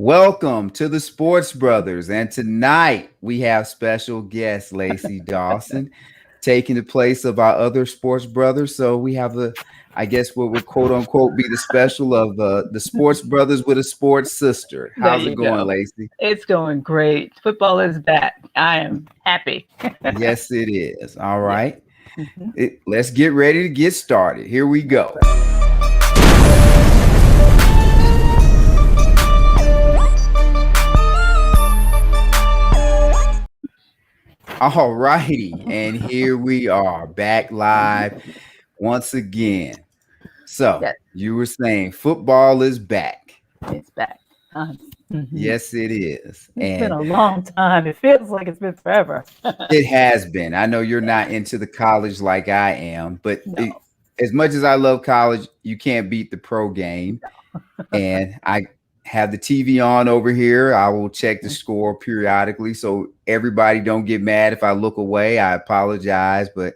Welcome to the Sports Brothers. And tonight we have special guest Lacey Dawson taking the place of our other sports brothers. So we have I guess what would quote unquote be the special of the Sports Brothers with a sports sister. There How's you it going, go. Lacey? It's going great. Football is back. I am happy. Yes, it is. All Yeah. right. Mhm. Let's get ready to get started. Here we go. All righty. And here we are back live once again. So Yes, you were saying football is back. it's back. Mhm. Yes, it is. It's been And a long time. It feels like it's been forever. it has been. I know you're not into the college like I am, but No. as much as I love college, you can't beat the pro game. And I have the TV on over here. I will check the score periodically. So everybody don't get mad if I look away. I apologize, but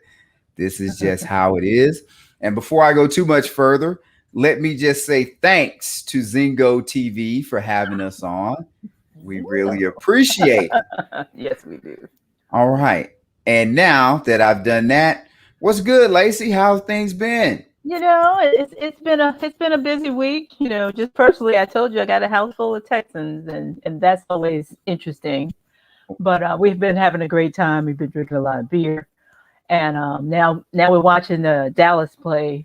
this is just how it is. And before I go too much further, let me just say thanks to Zingo TV for having us on. We really appreciate it. Yes, we do. All right. And now that I've done that, what's good, Lacey? How's things been? It's been a busy week. Just personally, I told you I got a house full of Texans, and that's always interesting. But we've been having a great time. We've been drinking a lot of beer, and now we're watching the Dallas play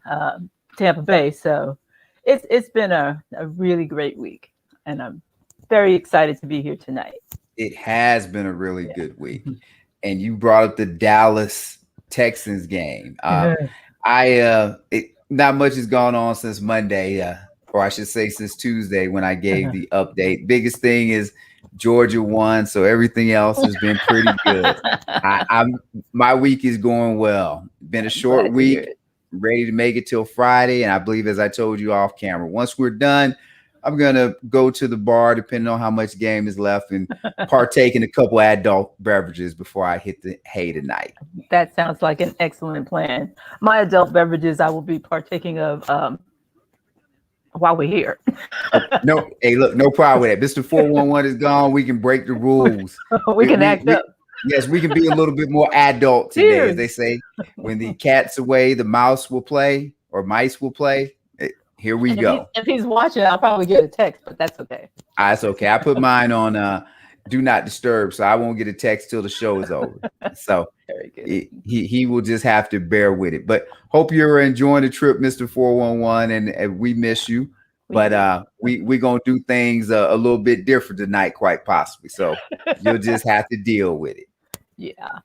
Tampa Bay. So it's been a really great week, and I'm very excited to be here tonight. It has been a really good week. And you brought up the Dallas Texans game. Not much has gone on since Monday, or I should say since Tuesday when I gave the update. Biggest thing is Georgia won, so everything else has been pretty good. My week is going well. Been a short week, ready to make it till Friday, and I believe, as I told you off camera, once we're done, I'm gonna go to the bar, depending on how much game is left, and partake in a couple adult beverages before I hit the hay tonight. That sounds like an excellent plan. My adult beverages I will be partaking of while we're here. No, hey, look, no problem with that. Mr. 411 is gone. We can break the rules. We can act up. Yes, we can be a little bit more adult today. Cheers. As they say, when the cat's away, the mouse will play, or mice will play. Here we go. If he's watching, I'll probably get a text, but that's okay. That's okay. I put mine on do not disturb, so I won't get a text till the show is over. So Very good. he will just have to bear with it. But hope you're enjoying the trip, Mr. 411, and we miss you. But we're gonna do things a little bit different tonight, quite possibly. So you'll just have to deal with it. Yeah.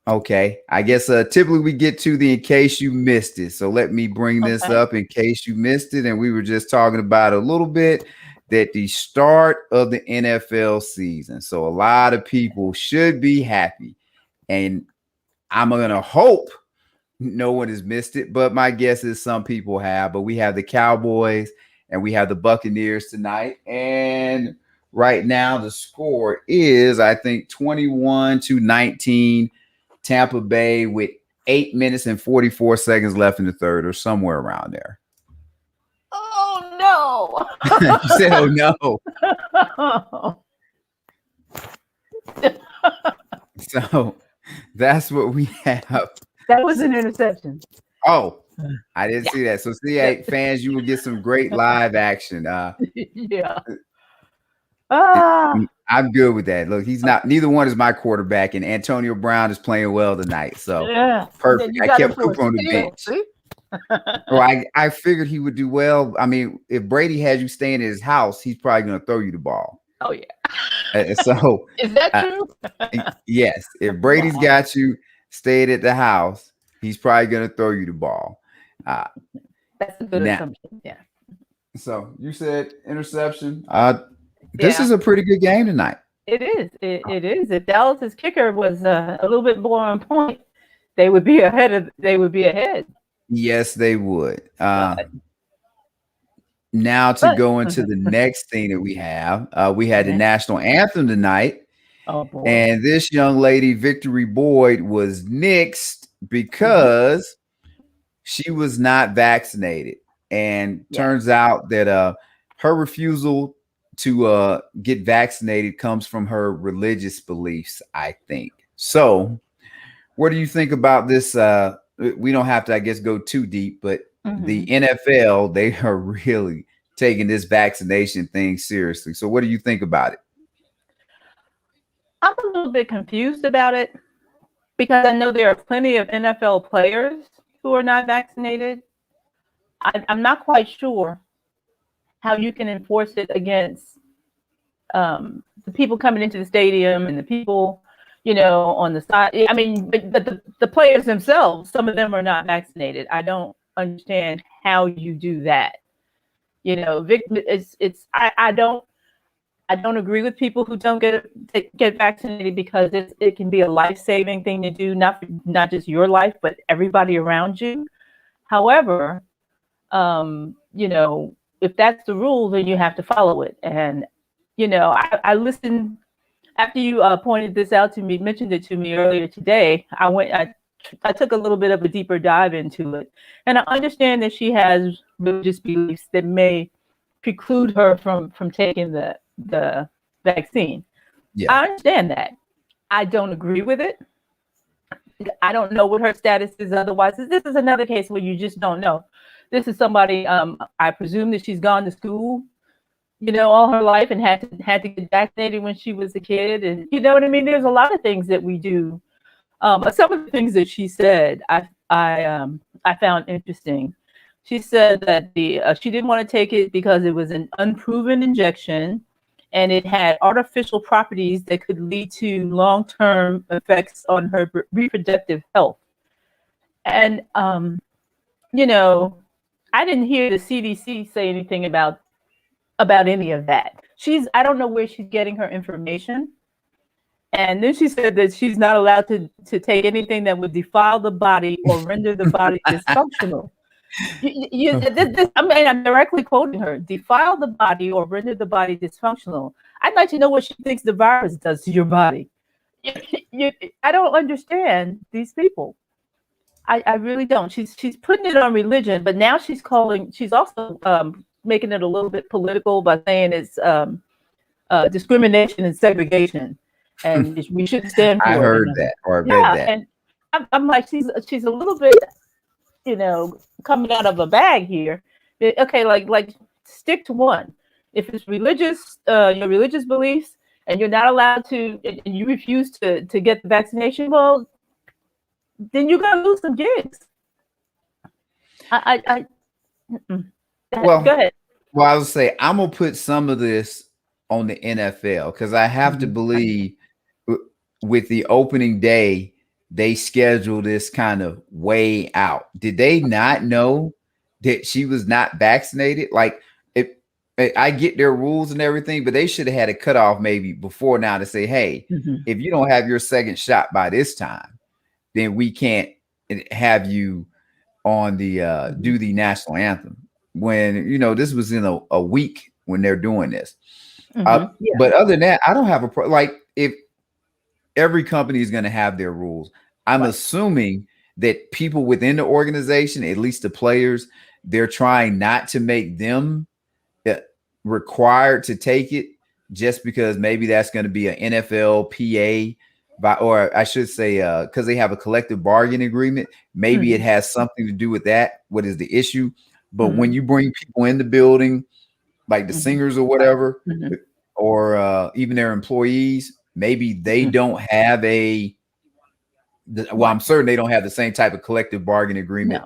Okay. I guess typically we get to the in case you missed it. So let me bring this up in case you missed it. And we were just talking about a little bit that the start of the NFL season. So a lot of people should be happy. And I'm gonna hope no one has missed it, but my guess is some people have. But we have the Cowboys and we have the Buccaneers tonight. And right now the score is, I think, 21-19. Tampa Bay with 8 minutes and 44 seconds left in the third, or somewhere around there. Oh You said, oh no. no. So that's what we have. That was an interception. Oh, I didn't see that. So CA fans, you will get some great live action. Yeah. I'm good with that. Look, neither one is my quarterback, and Antonio Brown is playing well tonight. So Yeah. perfect. I kept Cooper Cooper on the bench. Well, I figured he would do well. I mean, if Brady has you staying at his house, he's probably going to throw you the ball. Oh yeah. So Is that true? yes, if Brady's got you stayed at the house, he's probably going to throw you the ball. That's a good assumption. Yeah. So you said interception. This is a pretty good game tonight. It is. It is. If Dallas's kicker was a little bit more on point, they would be ahead. Yes, they would. Now to go into the next thing that we had the National Anthem tonight. Oh boy. And this young lady, Victory Boyd, was nixed because she was not vaccinated. And turns out that her refusal to get vaccinated comes from her religious beliefs, I think. So what do you think about this? We don't have to, I guess, go too deep, but the NFL, they are really taking this vaccination thing seriously. So what do you think about it? I'm a little bit confused about it because I know there are plenty of NFL players who are not vaccinated. I'm not quite sure how you can enforce it against the people coming into the stadium and the people, on the side. I mean, but the players themselves, some of them are not vaccinated. I don't understand how you do that. I don't agree with people who don't get vaccinated because it can be a life-saving thing to do, not just your life, but everybody around you. However, if that's the rule, then you have to follow it. And, I listened after you pointed this out to me, mentioned it to me earlier today. I took a little bit of a deeper dive into it. And I understand that she has religious beliefs that may preclude her from taking the vaccine. Yeah. I understand that. I don't agree with it. I don't know what her status is otherwise. This is another case where you just don't know. This is somebody, I presume that she's gone to school, all her life and had to get vaccinated when she was a kid. And you know what I mean? There's a lot of things that we do. Some of the things that she said, I found interesting. She said that she didn't want to take it because it was an unproven injection and it had artificial properties that could lead to long-term effects on her reproductive health. And, I didn't hear the CDC say anything about any of that. I don't know where she's getting her information. And then she said that she's not allowed to take anything that would defile the body or render the body dysfunctional. I'm directly quoting her: defile the body or render the body dysfunctional. I'd like to know what she thinks the virus does to your body. I don't understand these people. I really don't. She's putting it on religion, but now she's also making it a little bit political by saying it's discrimination and segregation, and we should stand for it. I heard that or read that. And I'm like, she's a little bit, coming out of a bag here. Okay, like stick to one. If it's religious, your religious beliefs, and you're not allowed to, and you refuse to get the vaccination, well, then you're gonna lose some gigs. Well, go ahead. Well, I would say I'm gonna put some of this on the NFL because I have to believe with the opening day they scheduled this kind of way out. Did they not know that she was not vaccinated? Like, I get their rules and everything, but they should have had a cutoff maybe before now to say, hey, if you don't have your second shot by this time, then we can't have you on the do the national anthem. When this was in a week when they're doing this. But other than that, I don't have a like if every company is going to have their rules. I'm assuming that people within the organization, at least the players, they're trying not to make them required to take it just because maybe that's going to be an NFL PA. Or I should say, because they have a collective bargaining agreement, maybe it has something to do with that. What is the issue? But when you bring people in the building, like the singers or whatever, or even their employees, maybe they don't have I'm certain they don't have the same type of collective bargaining agreement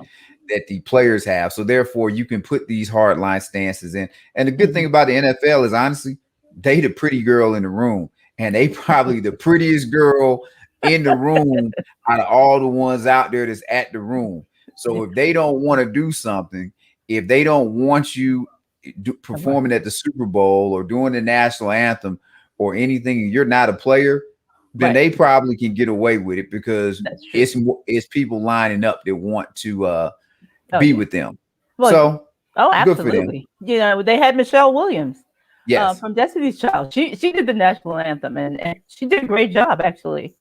that the players have. So therefore, you can put these hard line stances in. And the good thing about the NFL is, honestly, they the pretty girl in the room. And they probably the prettiest girl in the room out of all the ones out there that's at the room. So if they don't want to do something, if they don't want you performing at the Super Bowl or doing the national anthem or anything, and you're not a player, then they probably can get away with it because it's people lining up that want to be with them. Well, absolutely. They had Michelle Williams. Yes, from Destiny's Child. She did the national anthem and she did a great job, actually.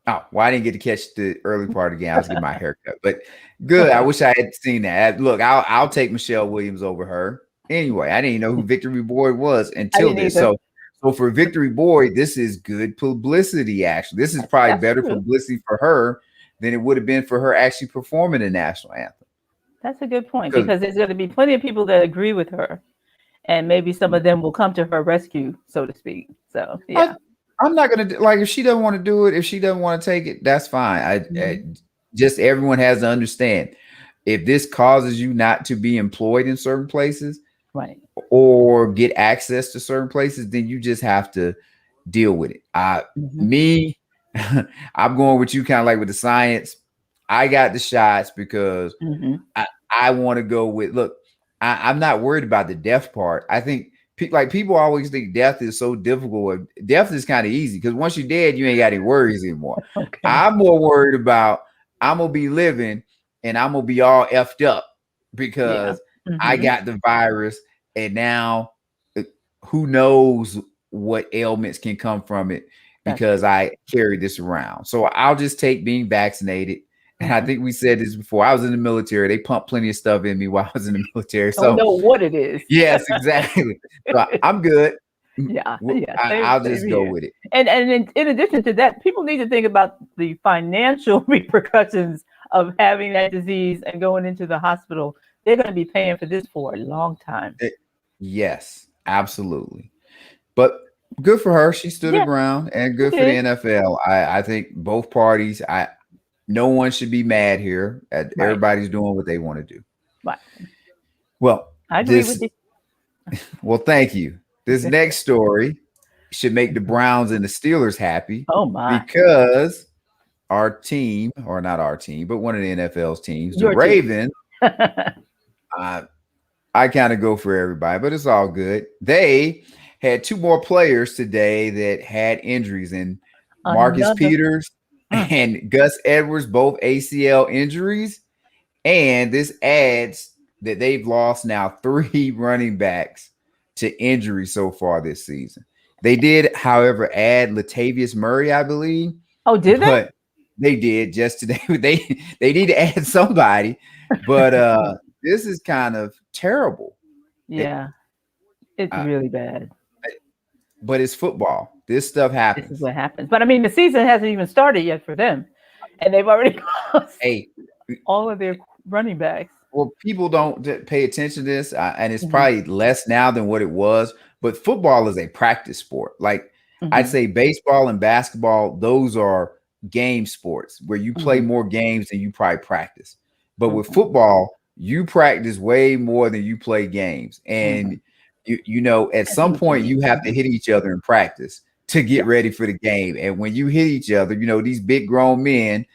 Oh, well, I didn't get to catch the early part again. I was getting my haircut, but good. I wish I had seen that. Look, I'll take Michelle Williams over her Anyway, I didn't even know who Victory Boyd was I until didn't this. either. So for Victory Boyd, this is good publicity. Actually, this is probably That's better true. publicity for her than it would have been for her actually performing the national anthem. That's a good point, because there's going to be plenty of people that agree with her, and maybe some of them will come to her rescue, so to speak. So yeah, I'm not gonna like if she doesn't want to do it, if she doesn't want to take it, that's fine. I just everyone has to understand, if this causes you not to be employed in certain places, right, or get access to certain places, then you just have to deal with it. Me, I'm going with you, kind of like with the science. I got the shots because I want to go with. Look, I'm not worried about the death part. I think people always think death is so difficult. Death is kind of easy because once you're dead, you ain't got any worries anymore. Okay. I'm more worried about I'm gonna be living and I'm gonna be all effed up because I got the virus, and now who knows what ailments can come from it because I carry this around. So I'll just take being vaccinated. And I think we said this before. I was in the military. They pumped plenty of stuff in me while I was in the military. So don't know what it is. Yes, exactly. So I'm good. Yeah. I'll just go with it. And in addition to that, people need to think about the financial repercussions of having that disease and going into the hospital. They're going to be paying for this for a long time. Yes, absolutely. But good for her. She stood her ground, and good for the NFL. I think both parties, no one should be mad here. Everybody's doing what they want to do. Right. Well, I agree with you. Well, thank you. This next story should make the Browns and the Steelers happy. Oh my! Because our team, or not our team, but one of the NFL's teams, the Ravens. I kind of go for everybody, but it's all good. They had two more players today that had injuries, and Marcus Peters and Gus Edwards, both ACL injuries. And this adds that they've lost now 3 running backs to injury so far this season. They did, however, add Latavius Murray, I believe. Oh, did they? But they did just today. They need to add somebody, but this is kind of terrible. Yeah, it's really bad. But it's football. This stuff happens. This is what happens. But I mean, the season hasn't even started yet for them, and they've already lost all of their running backs. Well, people don't pay attention to this, and it's probably less now than what it was. But football is a practice sport. Like I'd say baseball and basketball, those are game sports where you play more games than you probably practice. But with football, you practice way more than you play games. And you know, at some point you have to hit each other in practice to get ready for the game. And when you hit each other, you know, these big grown men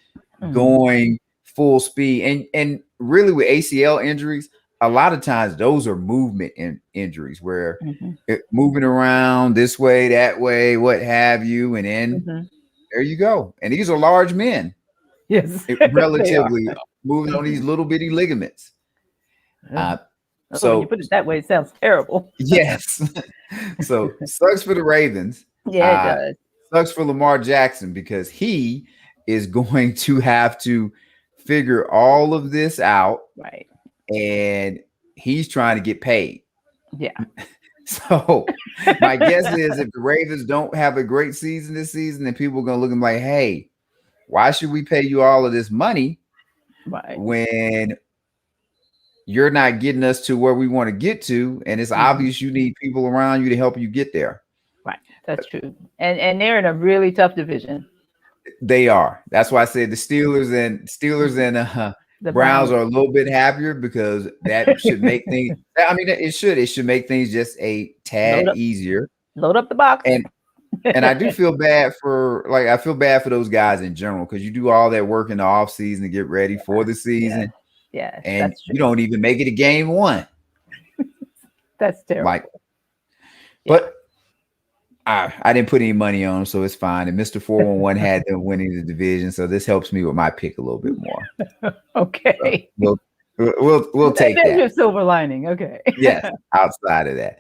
going full speed, and really with ACL injuries, a lot of times those are movement injuries where moving around this way, that way, what have you. And then there you go. And these are large men. Yes. Relatively moving on these little bitty ligaments. So when you put it that way, it sounds terrible. Yes. So sucks for the Ravens. Yeah, it does. Sucks for Lamar Jackson because he is going to have to figure all of this out. Right. And he's trying to get paid. Yeah. So my guess is if the Ravens don't have a great season this season, then people are going to look at them like, hey, why should we pay you all of this money when you're not getting us to where we want to get to? And it's obvious you need people around you to help you get there. Right. That's true. And they're in a really tough division. They are. That's why I said the Steelers and the Browns are a little bit happier because that should make things. I mean, it should make things just a tad easier. Load up the box. And I do feel bad I feel bad for those guys in general because you do all that work in the off season to get ready for the season. Yeah. And you don't even make it to game 1. That's terrible. But I didn't put any money on them, so it's fine. And Mr. 411 had them winning the division, so this helps me with my pick a little bit more. Okay. So we'll take that. That's your silver lining. Okay. Yes. Outside of that,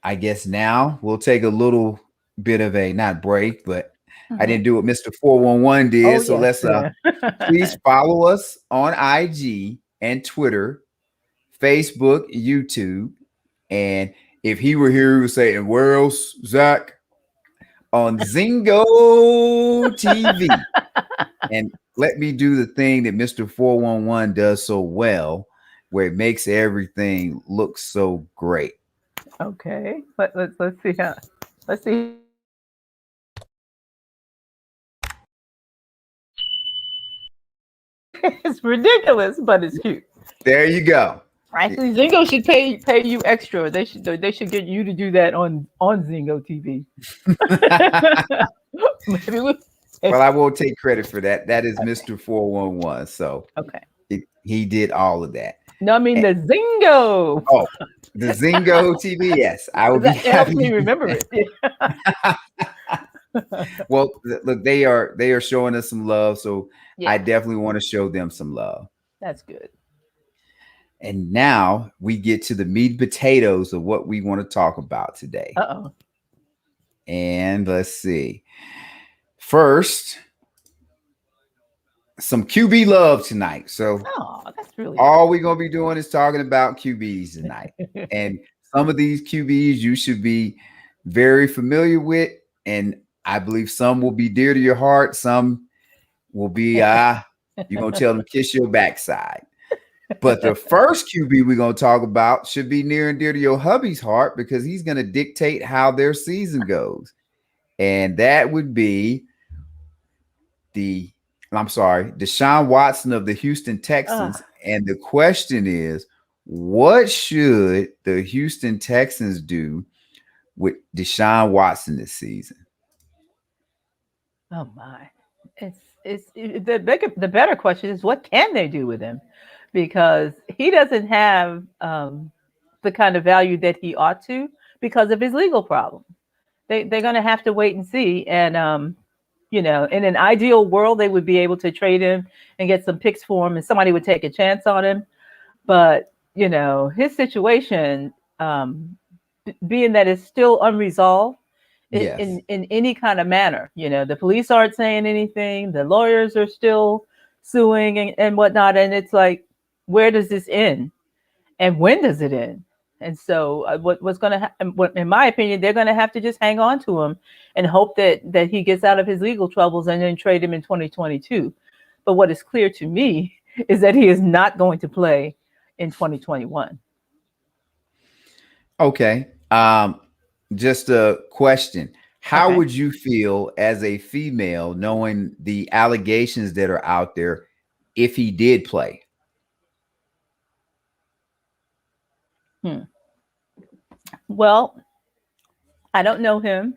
I guess now we'll take a little bit of a not break, but I didn't do what Mr. 411 did. Let's please follow us on IG and Twitter, Facebook, YouTube, and if he were here, he would say, "And where else, Zach?" On Zingo TV. And let me do the thing that Mr. 411 does so well, where it makes everything look so great. Okay, let's see how. Let's see. It's ridiculous, but it's cute. There you go. Actually, Zingo should pay you extra. They should get you to do that on Zingo TV. Well, I won't take credit for that. That is Mr. 411. So okay, he did all of that. No, I mean the Zingo. Oh, the Zingo TV. Yes, I would be happy. Helps me remember it. Well, look, they are showing us some love, so yeah. I definitely want to show them some love. That's good. And now we get to the meat and potatoes of what we want to talk about today. And let's see. First, some QB love tonight. So that's really all we're going to be doing is talking about QBs tonight. And some of these QBs you should be very familiar with. And I believe some will be dear to your heart. Some will be, you're going to tell them kiss your backside. But the first QB we're going to talk about should be near and dear to your hubby's heart because he's going to dictate how their season goes. And that would be Deshaun Watson of the Houston Texans. And the question is, what should the Houston Texans do with Deshaun Watson this season? Oh my. It's the better question is, what can they do with him? Because he doesn't have the kind of value that he ought to because of his legal problem. They're going to have to wait and see. And, in an ideal world, they would be able to trade him and get some picks for him and somebody would take a chance on him. But, his situation, being that it's still unresolved in any kind of manner, the police aren't saying anything. The lawyers are still suing and whatnot. And it's like, where does this end? And when does it end? And so what's going to happen, in my opinion, they're going to have to just hang on to him and hope that he gets out of his legal troubles and then trade him in 2022. But what is clear to me is that he is not going to play in 2021. Okay. Just a question. How would you feel as a female knowing the allegations that are out there if he did play? Well, I don't know him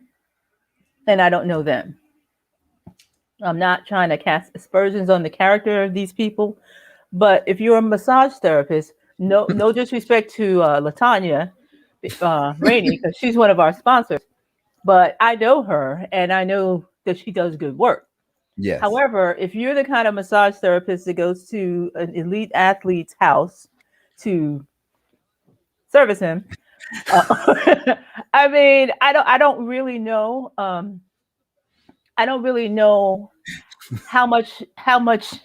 and I don't know them. I'm not trying to cast aspersions on the character of these people, but if you're a massage therapist, no disrespect to LaTanya Rainey, because she's one of our sponsors, but I know her and I know that she does good work. Yes. However, if you're the kind of massage therapist that goes to an elite athlete's house to service him, I mean, I don't really know. I don't really know how much, but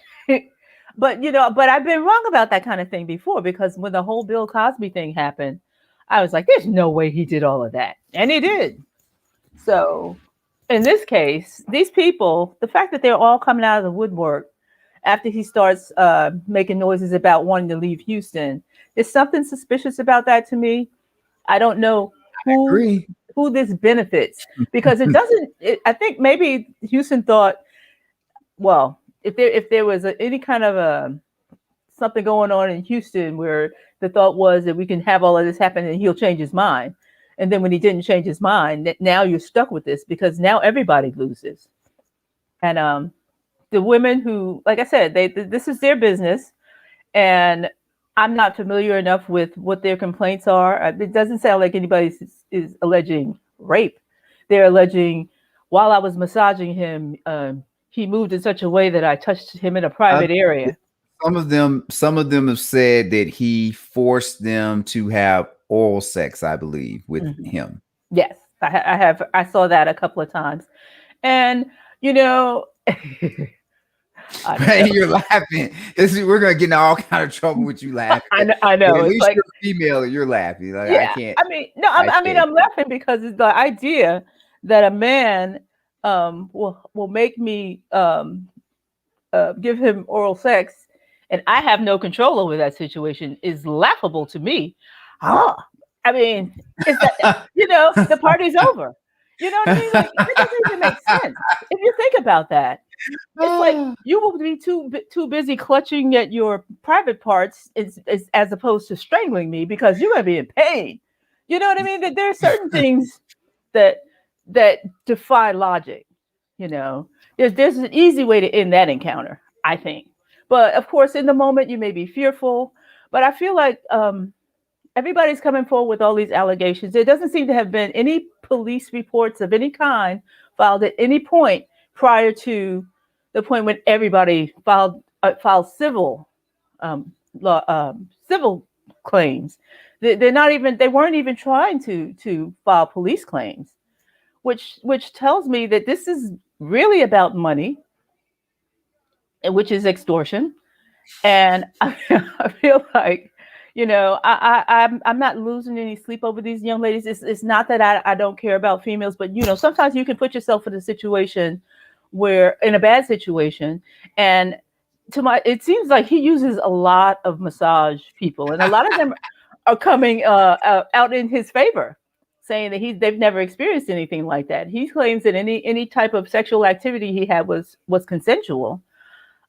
but I've been wrong about that kind of thing before, because when the whole Bill Cosby thing happened, I was like, there's no way he did all of that. And he did. So in this case, these people, the fact that they're all coming out of the woodwork after he starts making noises about wanting to leave Houston, there's something suspicious about that to me. I don't know who this benefits, because it doesn't. I think maybe Houston thought, well, if there was any kind of something going on in Houston where the thought was that we can have all of this happen and he'll change his mind, and then when he didn't change his mind, now you're stuck with this because now everybody loses. And the women who, like I said, this is their business, and I'm not familiar enough with what their complaints are. It doesn't sound like anybody is alleging rape. They're alleging, while I was massaging him, he moved in such a way that I touched him in a private area. Some of them have said that he forced them to have oral sex, I believe, with him. Yes, I have. I saw that a couple of times. And, You're laughing. We're gonna get in all kind of trouble with you laughing. I know. At it's least like, you're female and you're laughing. Like, yeah. I can't. I'm laughing because it's the idea that a man will make me give him oral sex, and I have no control over that situation is laughable to me. I mean, it's that, the party's over. You know what I mean? Like, it doesn't even make sense if you think about that. It's like you will be too busy clutching at your private parts as opposed to strangling me because you're gonna be in pain. You know what I mean? That there are certain things that defy logic. There's an easy way to end that encounter, I think. But of course, in the moment, you may be fearful. But I feel like everybody's coming forward with all these allegations. There doesn't seem to have been any police reports of any kind filed at any point prior to the point when everybody filed civil civil claims. They weren't even trying to file police claims, which tells me that this is really about money, which is extortion. And I feel like, I'm not losing any sleep over these young ladies. It's not that I don't care about females, but sometimes you can put yourself in a situation in a bad situation, and it seems like he uses a lot of massage people, and a lot of them are coming out in his favor, saying that they've never experienced anything like that. He claims that any type of sexual activity he had was consensual.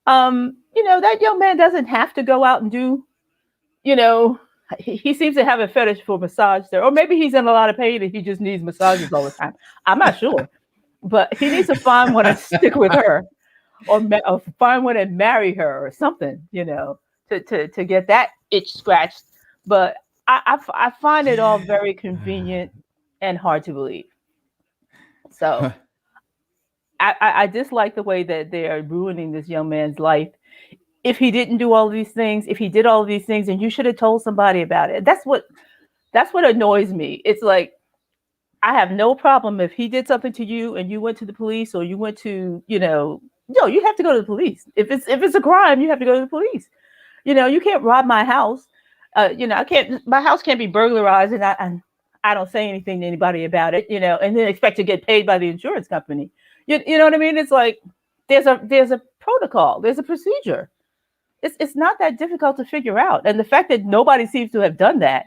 That young man doesn't have to go out and do, he seems to have a fetish for massage there, or maybe he's in a lot of pain and he just needs massages all the time. I'm not sure, but he needs to find one and stick with her, or find one and marry her or something, to get that itch scratched. But I find it all very convenient and hard to believe. So I dislike the way that they are ruining this young man's life. If he didn't do all of these things, if he did all of these things, and you should have told somebody about it. That's what annoys me. It's like, I have no problem if he did something to you and you went to the police, or you went to, you have to go to the police. If it's a crime, you have to go to the police. You can't rob my house. My house can't be burglarized and I don't say anything to anybody about it, and then expect to get paid by the insurance company. You know what I mean? It's like, there's a protocol, there's a procedure. It's not that difficult to figure out. And the fact that nobody seems to have done that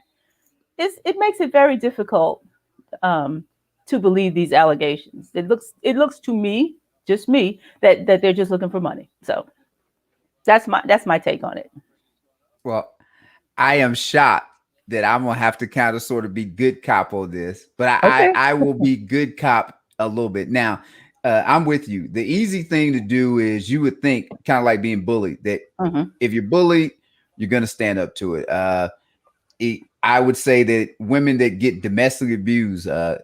it makes it very difficult to believe these allegations. It looks to me, just me, that they're just looking for money. So that's my take on it. Well, I am shocked that I'm gonna have to kind of sort of be good cop on this, but I will be good cop a little bit. Now, I'm with you. The easy thing to do is, you would think, kind of like being bullied, that if you're bullied, you're gonna stand up to it. I would say that women that get domestically abused, kind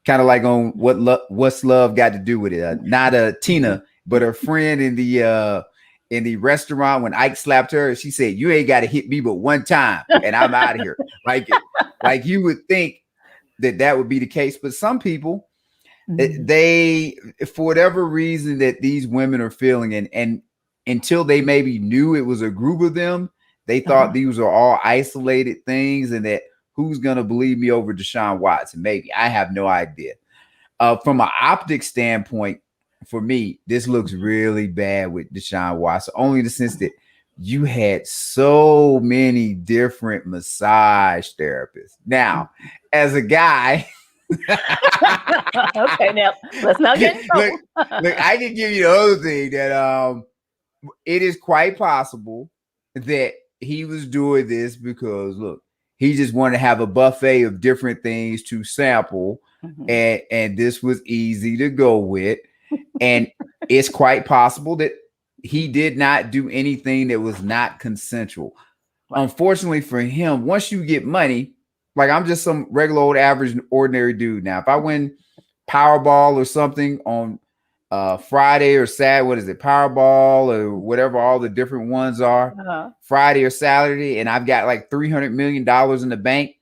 of like on what's love got to do with it? Not Tina, but her friend in the restaurant, when Ike slapped her, she said, "You ain't got to hit me but one time, and I'm out of here." Like you would think that would be the case, but some people, they, for whatever reason that these women are feeling, and until they maybe knew it was a group of them, they thought these are all isolated things, and that who's gonna believe me over Deshaun Watson? Maybe. I have no idea. From an optics standpoint, for me, this looks really bad with Deshaun Watson, only in the sense that you had so many different massage therapists. Now, as a guy, okay, now let's not get in trouble. Look, I can give you the other thing, that it is quite possible that he was doing this because, look, he just wanted to have a buffet of different things to sample, and this was easy to go with. And it's quite possible that he did not do anything that was not consensual. Unfortunately for him, once you get money, like, I'm just some regular old average ordinary dude. Now, if I win Powerball or something on Friday or Saturday, what is it, Powerball or whatever all the different ones are, Friday or Saturday, and I've got like $300 million in the bank,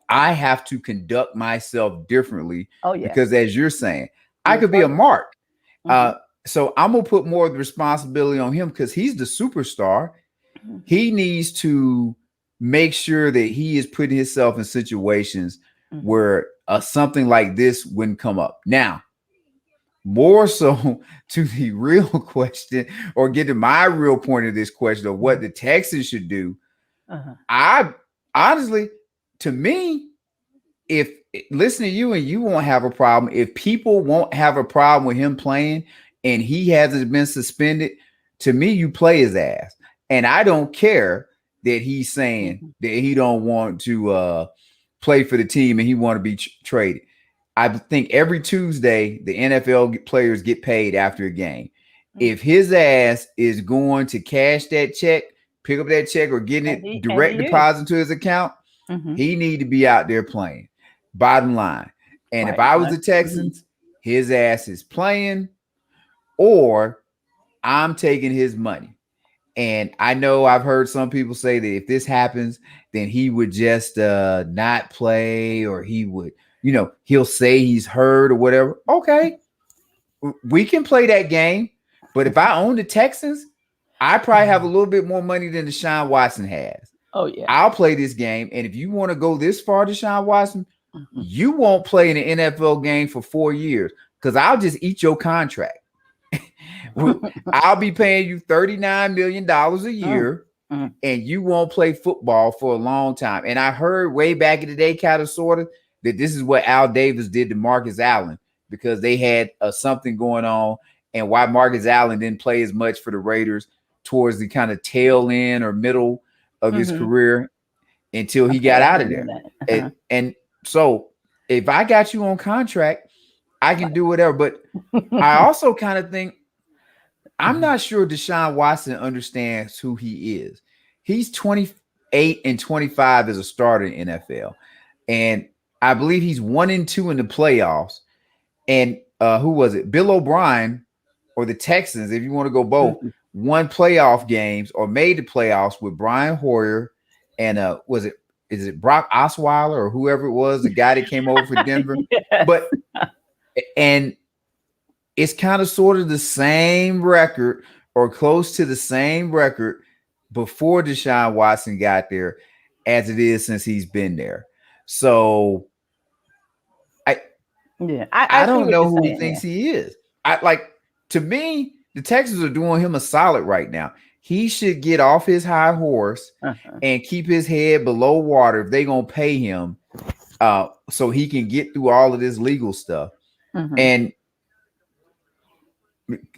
I have to conduct myself differently. Because, as you're saying, I could be a mark. So I'm gonna put more of the responsibility on him because he's the superstar. He needs to make sure that he is putting himself in situations where something like this wouldn't come up. Now, more so to the real question, or get to my real point of this question of what the Texans should do. I honestly, to me, if listen to you and you won't have a problem, if people won't have a problem with him playing and he hasn't been suspended, to me, you play his ass. And I don't care that he's saying that he don't want to play for the team and he want to be traded. I think every Tuesday, the NFL players get paid after a game. If his ass is going to cash that check, pick up that check or getting it direct deposit to his account, he need to be out there playing. Bottom line. And if I was the Texans, his ass is playing or I'm taking his money. And I know I've heard some people say that if this happens, then he would just not play, or he would, he'll say he's hurt or whatever. Okay, we can play that game. But if I own the Texans, I probably have a little bit more money than Deshaun Watson has. Oh, yeah. I'll play this game. And if you want to go this far, Deshaun Watson, you won't play in an NFL game for 4 years because I'll just eat your contract. I'll be paying you $39 million a year and you won't play football for a long time. And I heard way back in the day, kind of sort of, that this is what Al Davis did to Marcus Allen because they had something going on, and why Marcus Allen didn't play as much for the Raiders towards the kind of tail end or middle of his career until he got out of there. And so if I got you on contract, I can do whatever. But I also kind of think, I'm not sure Deshaun Watson understands who he is. He's 28 and 25 as a starter in NFL. And I believe he's 1-2 in the playoffs. And who was it? Bill O'Brien or the Texans, if you want to go both, won playoff games or made the playoffs with Brian Hoyer and is it Brock Osweiler or whoever it was, the guy that came over for Denver? Yes. And it's kind of sort of the same record or close to the same record before Deshaun Watson got there as it is since he's been there. So I don't know who he thinks he is. To me, the Texans are doing him a solid right now. He should get off his high horse and keep his head below water if they're going to pay him so he can get through all of this legal stuff. And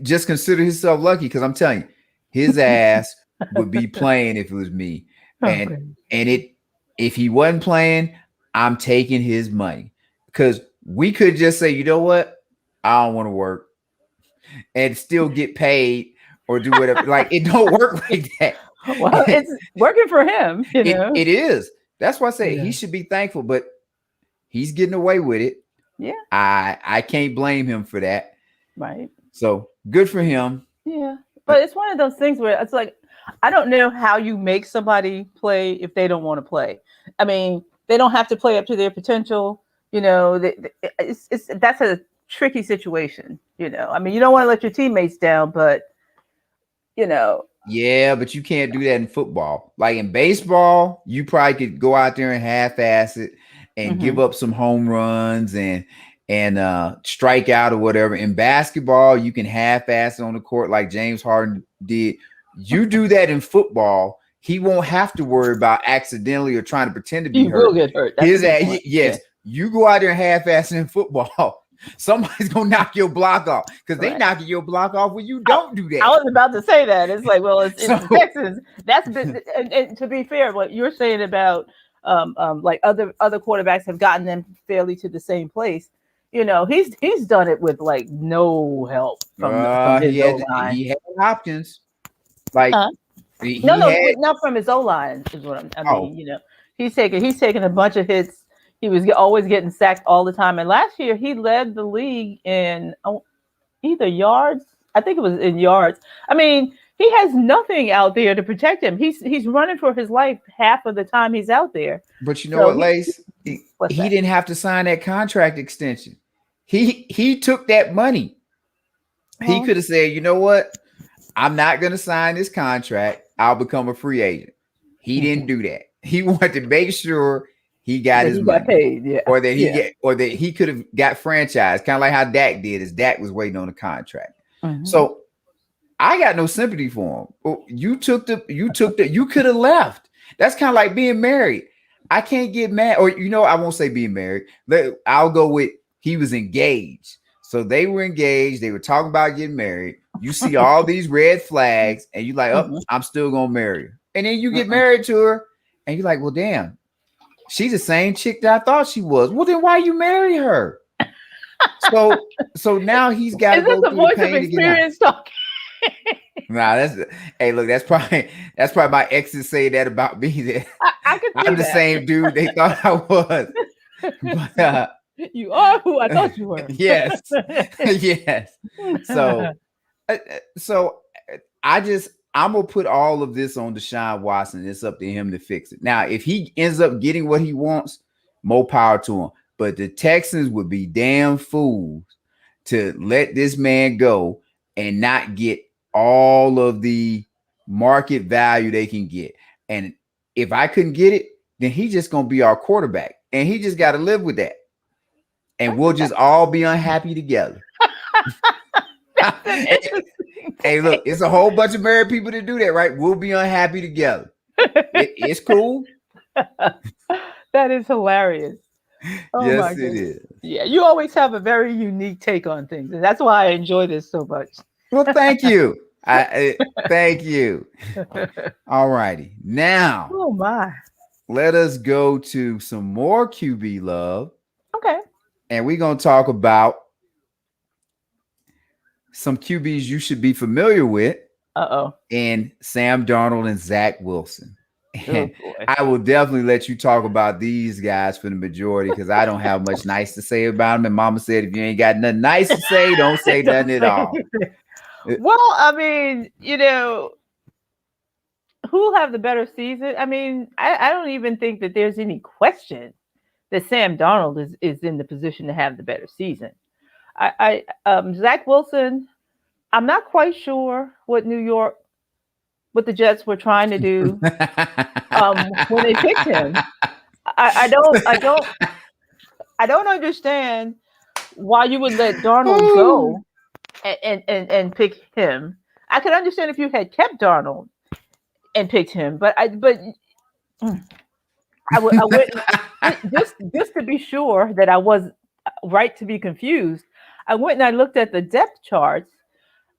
just consider himself lucky because I'm telling you, his ass would be playing if it was me. And if he wasn't playing, I'm taking his money because we could just say, you know what? I don't want to work and still get paid or do whatever. It don't work like that. Well, it's working for him. It is. That's why I say he should be thankful, but he's getting away with it. Yeah. I can't blame him for that. Right. So good for him. Yeah. But it's one of those things where it's like, I don't know how you make somebody play if they don't want to play. I mean, they don't have to play up to their potential. That's a tricky situation. I mean, you don't want to let your teammates down, but Yeah, but you can't do that in football. Like in baseball, you probably could go out there and half-ass it and give up some home runs and strike out or whatever. In basketball, you can half-ass it on the court like James Harden did. You do that in football, he won't have to worry about accidentally or trying to pretend to be hurt. He will get hurt. Yes, you go out there and half-ass it in football, somebody's gonna knock your block off because they knocking your block off when you don't do that. I was about to say that. It's like, well, it's Texas. That's and to be fair, what you're saying about like other quarterbacks have gotten them fairly to the same place. He's done it with like no help from his O-line. He had Hopkins. Not from his O-line is what I mean. He's taken a bunch of hits. He was always getting sacked all the time. And last year he led the league in either yards. I think it was in yards. I mean, he has nothing out there to protect him. He's running for his life half of the time he's out there. But you know what, Lace? He didn't have to sign that contract extension. He took that money. He could have said, you know what? I'm not going to sign this contract. I'll become a free agent. He didn't do that. He wanted to make sure he got his money, got paid, yeah, or that he could have got franchised, kind of like how Dak did, as Dak was waiting on a contract. So I got no sympathy for him. You could have left. That's kind of like being married. I can't get mad, or I won't say being married. I'll go with he was engaged. So they were engaged. They were talking about getting married. You see all these red flags, and you're like, "Oh, I'm still gonna marry her." And then you get married to her, and you're like, "Well, damn, she's the same chick that I thought she was." Well, then why you marry her? So now he's got to go through the pain to get out. Nah, that's probably my exes say that about me. That I'm the same dude they thought I was. But, you are who I thought you were. Yes. Yes. So I'm gonna put all of this on Deshaun Watson. It's up to him to fix it. Now, if he ends up getting what he wants, more power to him. But the Texans would be damn fools to let this man go and not get all of the market value they can get. And if I couldn't get it, then he's just gonna be our quarterback, and he just got to live with that. And we'll just all be unhappy together. Hey, look, it's a whole bunch of married people that do that, right? We'll be unhappy together. It's cool. That is hilarious. Oh, yes, it is. Yeah, you always have a very unique take on things, and that's why I enjoy this so much. Well, thank you. Thank you. All righty. Now, let us go to some more QB love. Okay. And we're going to talk about some QBs you should be familiar with. And Sam Darnold and Zach Wilson. And I will definitely let you talk about these guys for the majority, because I don't have much nice to say about them. And Mama said, if you ain't got nothing nice to say, don't say nothing at all. Well, I mean, who'll have the better season? I mean, I don't even think that there's any question that Sam Darnold is in the position to have the better season. Zach Wilson, I'm not quite sure what the Jets were trying to do when they picked him. I don't understand why you would let Darnold go and pick him. I could understand if you had kept Darnold and picked him, but I wouldn't just to be sure that I was right to be confused. I went and I looked at the depth charts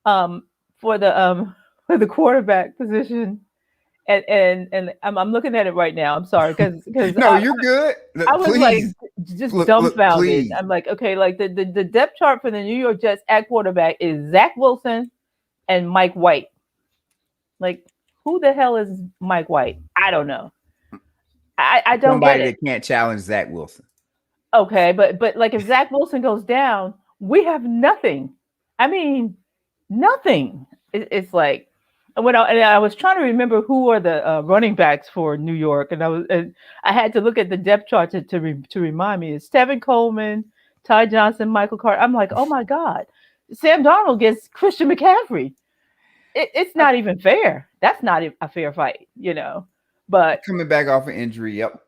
for the quarterback position, and I'm looking at it right now. I'm sorry, because no, you're good. I was like just dumbfounded. I'm like, okay, like the depth chart for the New York Jets at quarterback is Zach Wilson and Mike White. Like, who the hell is Mike White? I don't know. I don't Somebody get it. that can't challenge Zach Wilson. Okay, but like if Zach Wilson goes down, we have nothing. I mean, nothing. It's like, and I was trying to remember who are the running backs for New York, and I had to look at the depth chart to remind me. It's Tevin Coleman, Ty Johnson, Michael Carter. I'm like, oh my God, Sam Darnold gets Christian McCaffrey. It's not even fair. That's not a fair fight, But coming back off an injury, yep.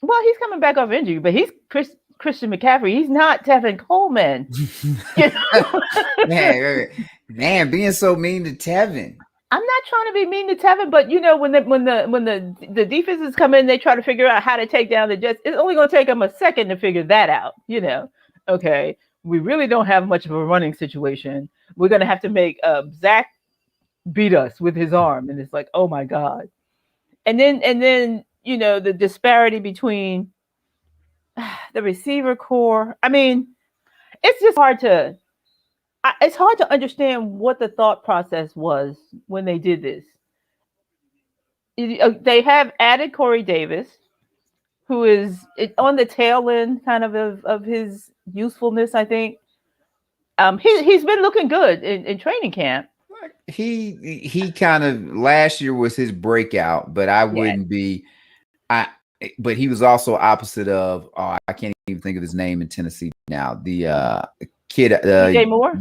Well, he's coming back off injury, but he's Christian McCaffrey. He's not Tevin Coleman. Man, being so mean to Tevin. I'm not trying to be mean to Tevin, but when the defenses come in, they try to figure out how to take down the Jets. It's only going to take them a second to figure that out. Okay, we really don't have much of a running situation. We're going to have to make Zach beat us with his arm, and it's like, oh my God. And then the disparity between the receiver core. I mean, it's just hard to understand what the thought process was when they did this. They have added Corey Davis, who is on the tail end kind of his usefulness, I think. He's been looking good in training camp. He kind of last year was his breakout, but I wouldn't be. But he was also opposite of. I can't even think of his name in Tennessee now. The kid, DJ Moore.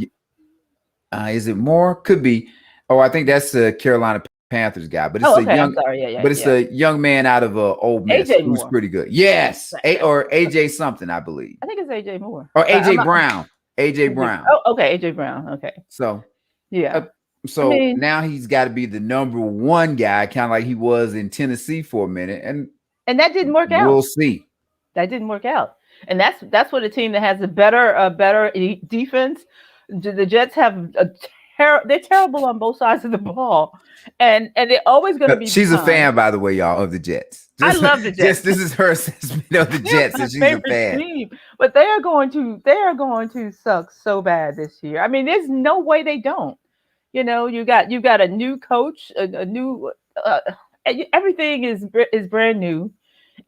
Is it Moore? Could be. Oh, I think that's the Carolina Panthers guy, but it's Oh, a okay. I'm young, sorry. Yeah, but it's yeah. a young man out of Ole Miss AJ who's Moore. pretty good. Yes, Right. or AJ something, I believe, I think it's AJ Moore. or But I'm AJ not. Brown. AJ Brown. Oh, okay. AJ Brown. Okay. So, Yeah. I so mean, now he's got to be the number one guy, kind of like he was in Tennessee for a minute, and that didn't work out. we'll see. That didn't work out, and that's what a team that has a better defense. The Jets have they're terrible on both sides of the ball, and they're always going to be. She's behind. a fan, by the way, y'all, of the Jets. I love the Jets. This is her assessment of the Jets, and she's a fan. Team, but they are going to suck so bad this year. I mean, there's no way they don't. You know, you got a new coach, a new everything is brand new.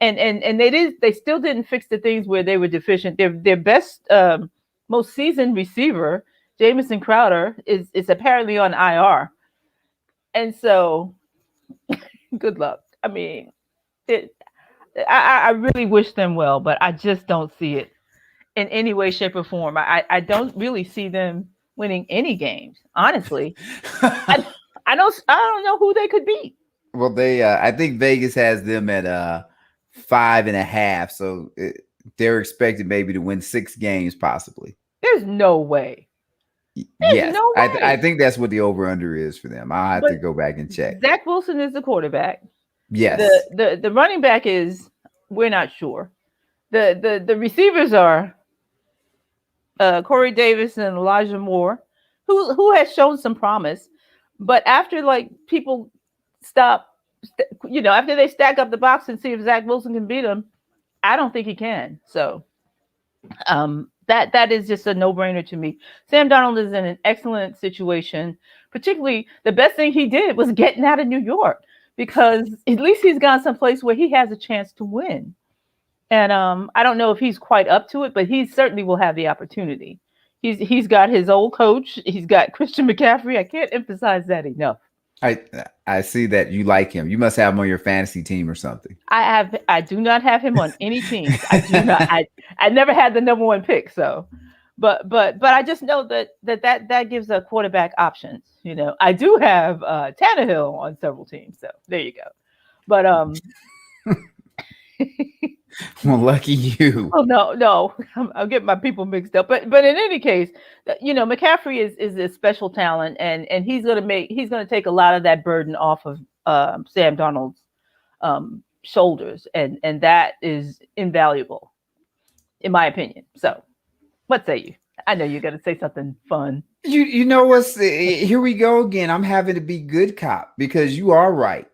And they still didn't fix the things where they were deficient. Their best most seasoned receiver, Jamison Crowder, is apparently on IR. And so good luck. I mean, I really wish them well, but I just don't see it in any way, shape, or form. I don't really see them winning any games, honestly. I don't know who they could beat. Well, I think Vegas has them at 5.5, so they're expected maybe to win 6 games, possibly. There's no way. Yes, no way. I think that's what the over/under is for them. I'll have to go back and check. Zach Wilson is the quarterback. Yes. The running back is, we're not sure. The receivers are Corey Davis and Elijah Moore, who has shown some promise, but after people stop. After they stack up the box and see if Zach Wilson can beat him, I don't think he can. So that is just a no-brainer to me. Sam Darnold is in an excellent situation. Particularly, the best thing he did was getting out of New York, because at least he's gone someplace where he has a chance to win. And I don't know if he's quite up to it, but he certainly will have the opportunity. He's got his old coach. He's got Christian McCaffrey. I can't emphasize that enough. I see that you like him. You must have him on your fantasy team or something. I do not have him on any team. I do not. I never had the number one pick. So, but I just know that gives a quarterback options. I do have Tannehill on several teams. So there you go. But well, lucky you. Oh no, I'll get my people mixed up. But in any case, McCaffrey is a special talent, and he's gonna take a lot of that burden off of Sam Darnold's shoulders, and that is invaluable, in my opinion. So, what say you? I know you're gonna say something fun. You know what's here we go again. I'm having to be good cop, because you are right.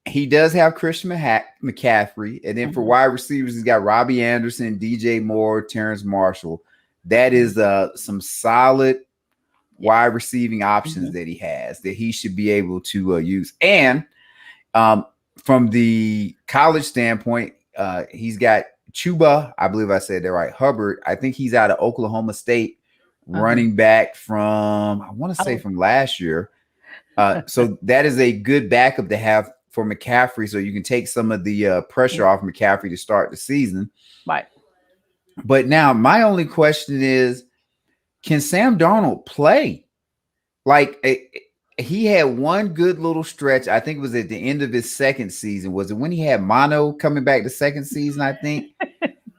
He does have Christian McCaffrey, and then for wide receivers, he's got Robbie Anderson, DJ Moore, Terrence Marshall. That is some solid wide receiving options that he has that he should be able to use. And from the college standpoint, he's got Chuba, I believe I said that right, Hubbard. I think he's out of Oklahoma State, running back from, I want to say from last year. So that is a good backup to have for McCaffrey, so you can take some of the pressure off McCaffrey to start the season. Right. But now my only question is, can Sam Darnold play? He had one good little stretch. I think it was at the end of his second season. Was it when he had mono coming back the second season, I think?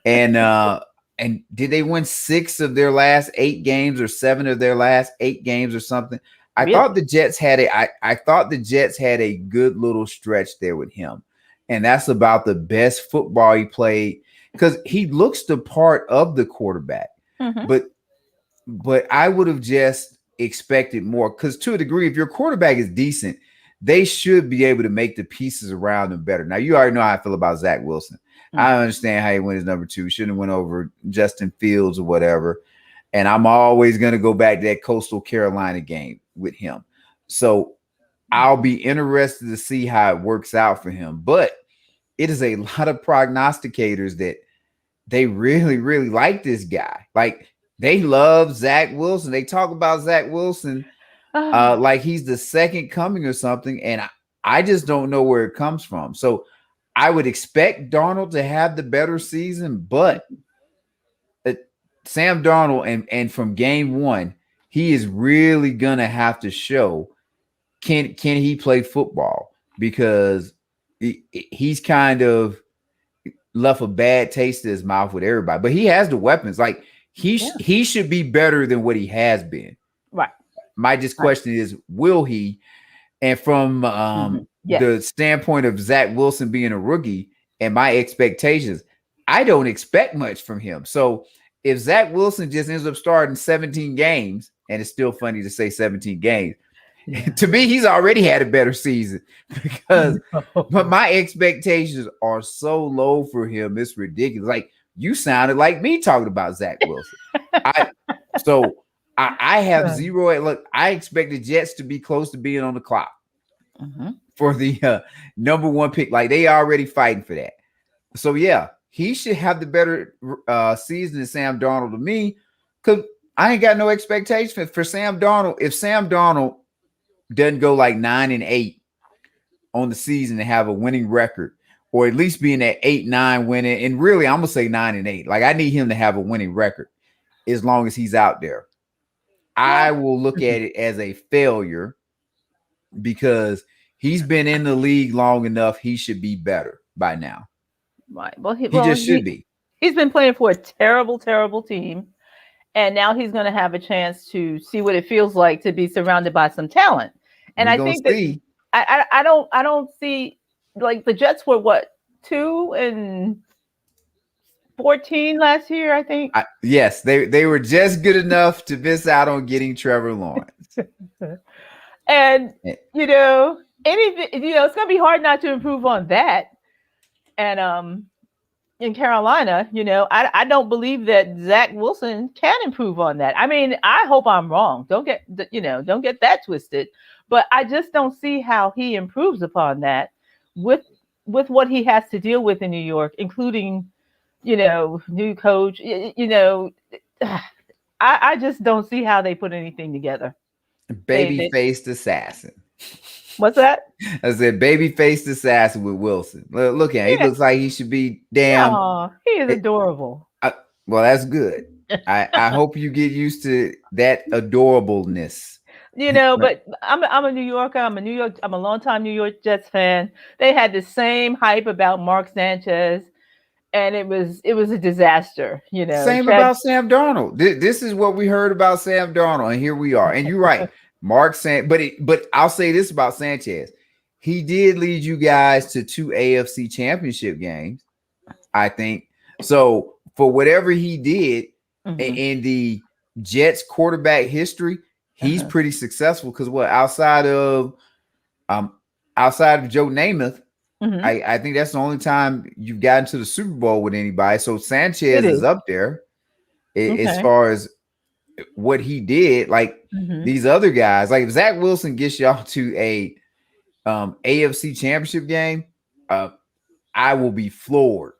And did they win 6 of their last 8 games or 7 of their last 8 games or something? I thought the Jets had a good little stretch there with him. And that's about the best football he played, because he looks the part of the quarterback. But I would have just expected more, because to a degree, if your quarterback is decent, they should be able to make the pieces around them better. Now, you already know how I feel about Zach Wilson. I understand how he went as number 2. Shouldn't have went over Justin Fields or whatever. And I'm always going to go back to that Coastal Carolina game with him. So I'll be interested to see how it works out for him. But it is a lot of prognosticators that they really, really like this guy. They love Zach Wilson. They talk about Zach Wilson like he's the second coming or something. And I just don't know where it comes from. So I would expect Darnold to have the better season, but Sam Darnold, and from game 1, he is really gonna have to show can he play football, because he's kind of left a bad taste in his mouth with everybody. But he has the weapons. Like he should be better than what he has been. Right. My just question is, will he? And from the standpoint of Zach Wilson being a rookie and my expectations, I don't expect much from him. So if Zach Wilson just ends up starting 17 games, and it's still funny to say 17 games, to me, he's already had a better season, because but my expectations are so low for him. It's ridiculous. Like, you sounded like me talking about Zach Wilson. I have zero. Look, I expect the Jets to be close to being on the clock for the number one pick. Like, they already fighting for that. So yeah, he should have the better season than Sam Darnold to me, because I ain't got no expectations for Sam Darnold. If Sam Darnold doesn't go like 9-8 on the season and have a winning record, or at least being at 8-9 winning, and really I'm gonna say 9-8. Like, I need him to have a winning record as long as he's out there. I will look at it as a failure, because he's been in the league long enough. He should be better by now. Right. Well, he should be. He's been playing for a terrible, terrible team. And now he's going to have a chance to see what it feels like to be surrounded by some talent. And I think that I don't see, like, the Jets were what, 2-14 last year, I think. Yes, they were just good enough to miss out on getting Trevor Lawrence. And anything, it's going to be hard not to improve on that. And in Carolina, I don't believe that Zach Wilson can improve on that. I mean, I hope I'm wrong. Don't get that twisted. But I just don't see how he improves upon that with what he has to deal with in New York, including, new coach. I just don't see how they put anything together. Baby-faced assassin. What's that? I said baby-faced assassin with Wilson. Look at him. He looks like he should be damn. Oh, he is adorable. Well, that's good. I hope you get used to that adorableness. But I'm a New Yorker. I'm a longtime New York Jets fan. They had the same hype about Mark Sanchez, and it was a disaster. Same about Sam Darnold. This is what we heard about Sam Darnold, and here we are. And you're right. But I'll say this about Sanchez. He did lead you guys to 2 AFC championship games, I think. So for whatever he did in the Jets quarterback history, he's pretty successful, because outside of Joe Namath, I think that's the only time you've gotten to the Super Bowl with anybody. So Sanchez is up there as far as what he did. Like, these other guys, like if Zach Wilson gets y'all to a AFC championship game, I will be floored.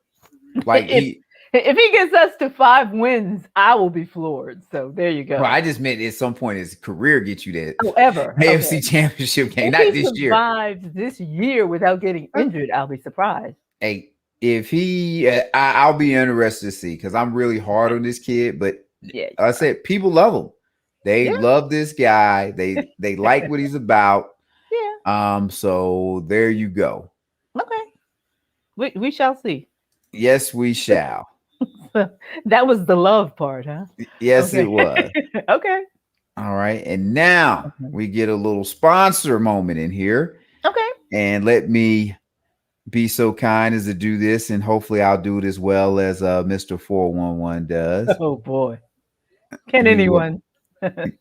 Like, if he gets us to 5 wins, I will be floored. So there you go. Well, I just meant at some point his career get you that AFC championship game, if not he this year. Survives this year without getting injured, I'll be surprised. Hey, if he, I'll be interested to see, because I'm really hard on this kid. But I said, people love him. They love this guy. They like what he's about. Yeah. So there you go. Okay. We shall see. Yes, we shall. That was the love part, huh? Yes, it was. Okay. All right. And now we get a little sponsor moment in here. Okay. And let me be so kind as to do this, and hopefully I'll do it as well as Mr. 411 does. Oh boy. Can anyone?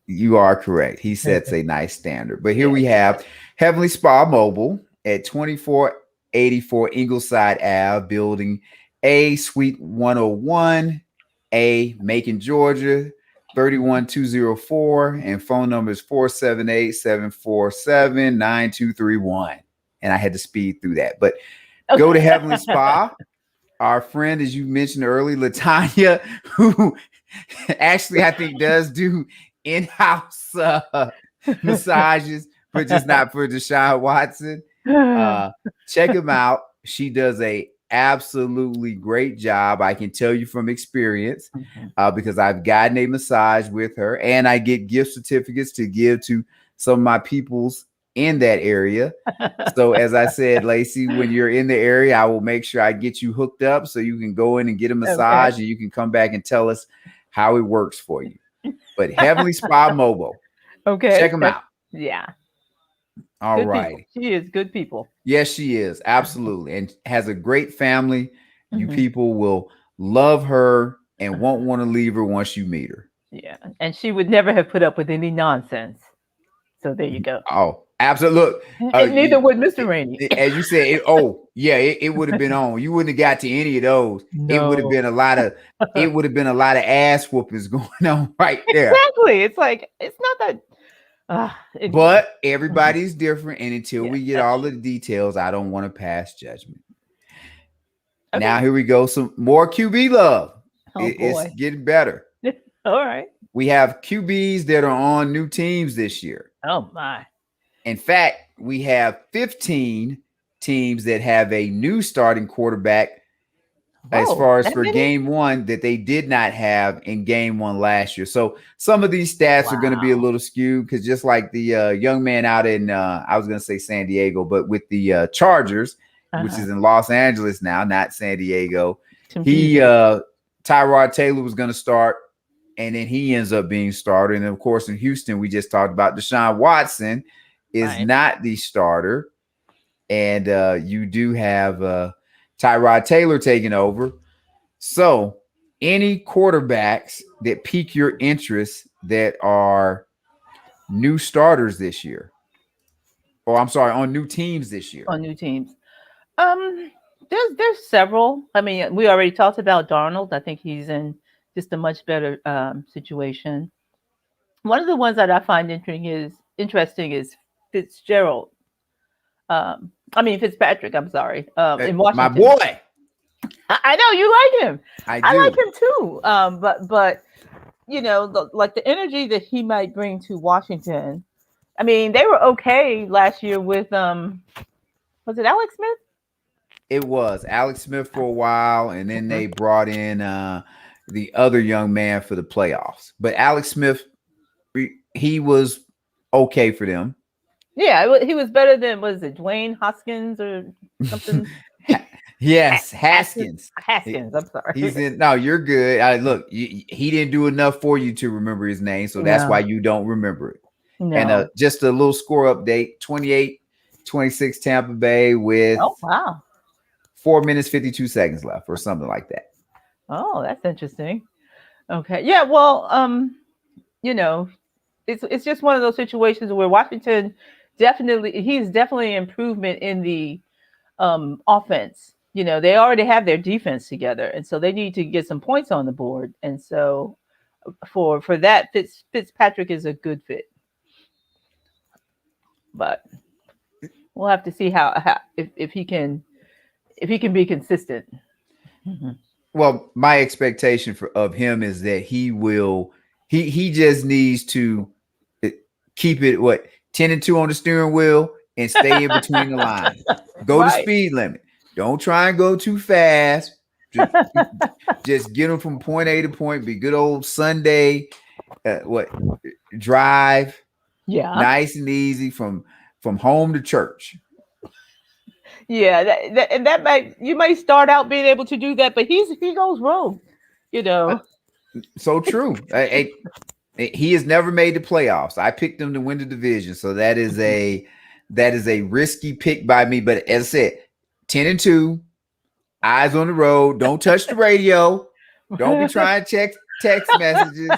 You are correct. He sets a nice standard. But here we have Heavenly Spa Mobile at 2484 Ingleside Ave, Building A, Suite 101, A, Macon, Georgia, 31204, and phone number is 478-747-9231. And I had to speed through that. But go to Heavenly Spa. Our friend, as you mentioned earlier, Latanya, who actually I think does do in-house massages, but just not for Deshaun Watson. Check him out. She does a absolutely great job. I can tell you from experience, Mhm. because I've gotten a massage with her, and I get gift certificates to give to some of my peoples in that area. So as I said, Lacey, when you're in the area, I will make sure I get you hooked up so you can go in and get a Okay. massage, and you can come back and tell us how it works for you. But Heavenly Spa Mobile, check Okay. them out. Yeah. All Good people. right. She is good people. Yes, she is. Absolutely. And has a great family. You Mhm. people will love her and won't want to leave her once you meet her. Yeah. And she would never have put up with any nonsense. So there you go. Oh, absolutely. Look, And neither would Mr. Rainey. as you said, oh yeah, it would have been on. You wouldn't have got to any of those. It would have No. been a lot of ass whoopings going on right there. Exactly. It's like it's not that. Anyway. But everybody's different, and until Yeah, we get that's all true. of the details, I don't want to pass judgment. Okay. Now here we go. Some more QB love. Oh It's boy. getting better. All right. We have QBs that are on new teams this year. Oh my. In fact, we have 15 teams that have a new starting quarterback as Whoa, far as that for many? game one that they did not have in game one last year. So some of these stats are going to be a Wow. little skewed because just like the young man out in, I was going to say San Diego, but with the Chargers, which is in Los Angeles now, not San Diego, he, Tyrod Taylor was going to start, and then he ends up being starter. And of course, in Houston, we just talked about Deshaun Watson is not the starter. And you do have Tyrod Taylor taking over. So any quarterbacks that pique your interest that are new starters this year, or I'm sorry, on new teams this year. On new teams. There's several. I mean, we already talked about Darnold. I think he's in just a much better situation. One of the ones that I find interesting is Fitzgerald. Fitzpatrick. I'm sorry. In Washington, my boy. I know you like him. I like him too. But the energy that he might bring to Washington. I mean, they were okay last year with was it Alex Smith? It was Alex Smith for a while, and then they brought in the other young man for the playoffs. But Alex Smith, he was okay for them. Yeah, he was better than, was it Dwayne Hoskins or something? Yes, Haskins. Haskins. I'm sorry. He's in. No, you're good. Look, he didn't do enough for you to remember his name, so that's why you don't remember it. No. And just a little score update: 28-26 Tampa Bay with 4 minutes 52 seconds left, or something like that. Oh, that's interesting. Okay, yeah. Well, it's just one of those situations where Washington he's definitely an improvement in the offense. They already have their defense together, and so they need to get some points on the board. And so for that, Fitzpatrick is a good fit. But we'll have to see how if he can be consistent. Well, my expectation of him is that he just needs to keep it 10-2 on the steering wheel and stay in between the lines. Go the speed limit. Don't try and go too fast. Just get them from point A to point B. Good old Sunday drive. Yeah, nice and easy from home to church. Yeah, that you might start out being able to do that, but he goes rogue. So true. He has never made the playoffs. I picked him to win the division, so that is a risky pick by me. But as I said, 10-2, eyes on the road. Don't touch the radio. Don't be trying to check text messages.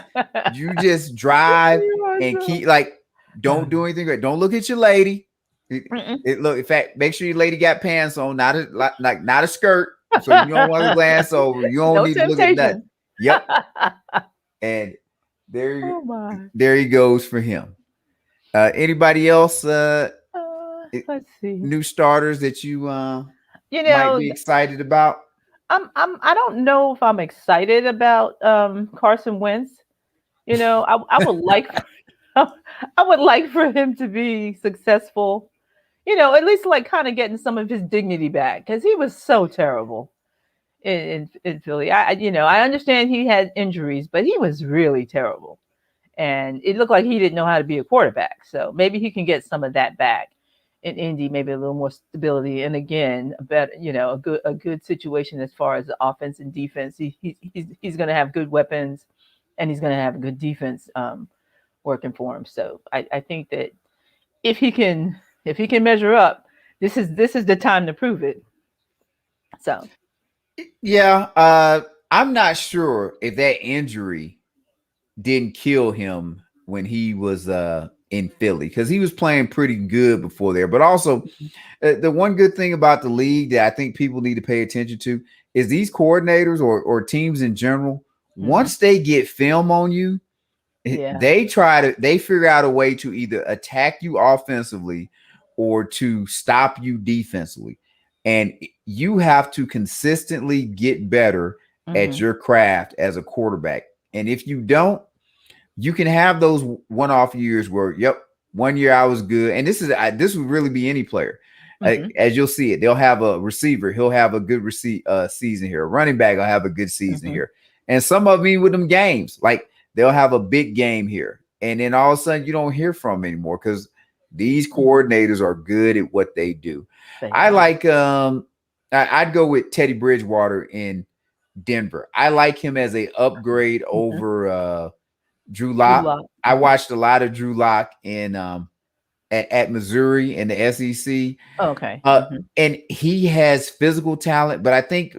You just drive and keep don't do anything great. Don't look at your lady. Look, in fact, make sure your lady got pants on, not a skirt, so you don't want to glance over. You don't need to look at that. Yep. And there he goes for him. Anybody else? Let's see. New starters that you might be excited about. I don't know if I'm excited about Carson Wentz. I would like I would like for him to be successful. at least like kind of getting some of his dignity back because he was so terrible in Philly. I understand he had injuries, but he was really terrible. And it looked like he didn't know how to be a quarterback. So maybe he can get some of that back in Indy, maybe a little more stability. And again, a good situation as far as the offense and defense. He's going to have good weapons, and he's going to have a good defense working for him. So I think that if he can measure up, this is the time to prove it. So yeah, I'm not sure if that injury didn't kill him when he was in Philly, because he was playing pretty good before there. But also, the one good thing about the league that I think people need to pay attention to is these coordinators or teams in general. Once they get film on you, they figure out a way to either attack you offensively or to stop you defensively. And you have to consistently get better at your craft as a quarterback. And if you don't, you can have those one-off years where, 1 year I was good. And this would really be any player. As you'll see it, they'll have a receiver. He'll have a good season here. A running back will have a good season here. And some of them with them games, like they'll have a big game here. And then all of a sudden you don't hear from them anymore because these coordinators are good at what they do. I like I'd go with Teddy Bridgewater in Denver. I like him as a upgrade over Drew Lock. I watched a lot of Drew Lock in at Missouri in the SEC. Okay. And he has physical talent, but I think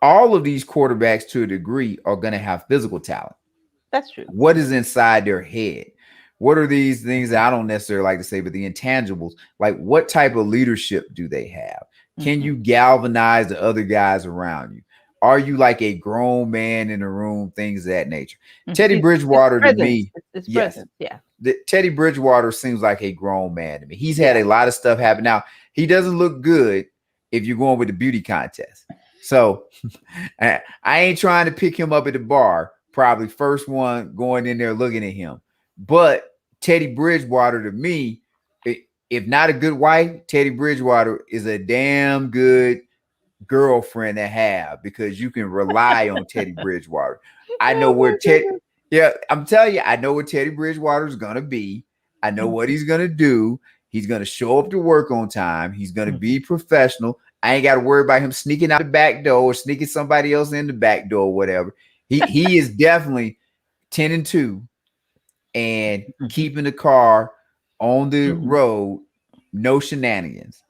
all of these quarterbacks to a degree are going to have physical talent. That's true. What is inside their head? What are these things that I don't necessarily like to say, but the intangibles, like what type of leadership do they have? Can you galvanize the other guys around you? Are you like a grown man in the room? Things of that nature. Teddy Bridgewater to me, yes. Yeah. Teddy Bridgewater seems like a grown man to me. He's had a lot of stuff happen. Now, he doesn't look good if you're going with the beauty contest. So I ain't trying to pick him up at the bar. Probably first one going in there looking at him. But Teddy Bridgewater to me, if not a good wife, Teddy Bridgewater is a damn good girlfriend to have because you can rely on Teddy Bridgewater. I know where I'm telling you, I know where Teddy Bridgewater is going to be. I know what he's going to do. He's going to show up to work on time. He's going to be professional. I ain't got to worry about him sneaking out the back door or sneaking somebody else in the back door or whatever. He is definitely 10-2 and keeping the car on the road, no shenanigans.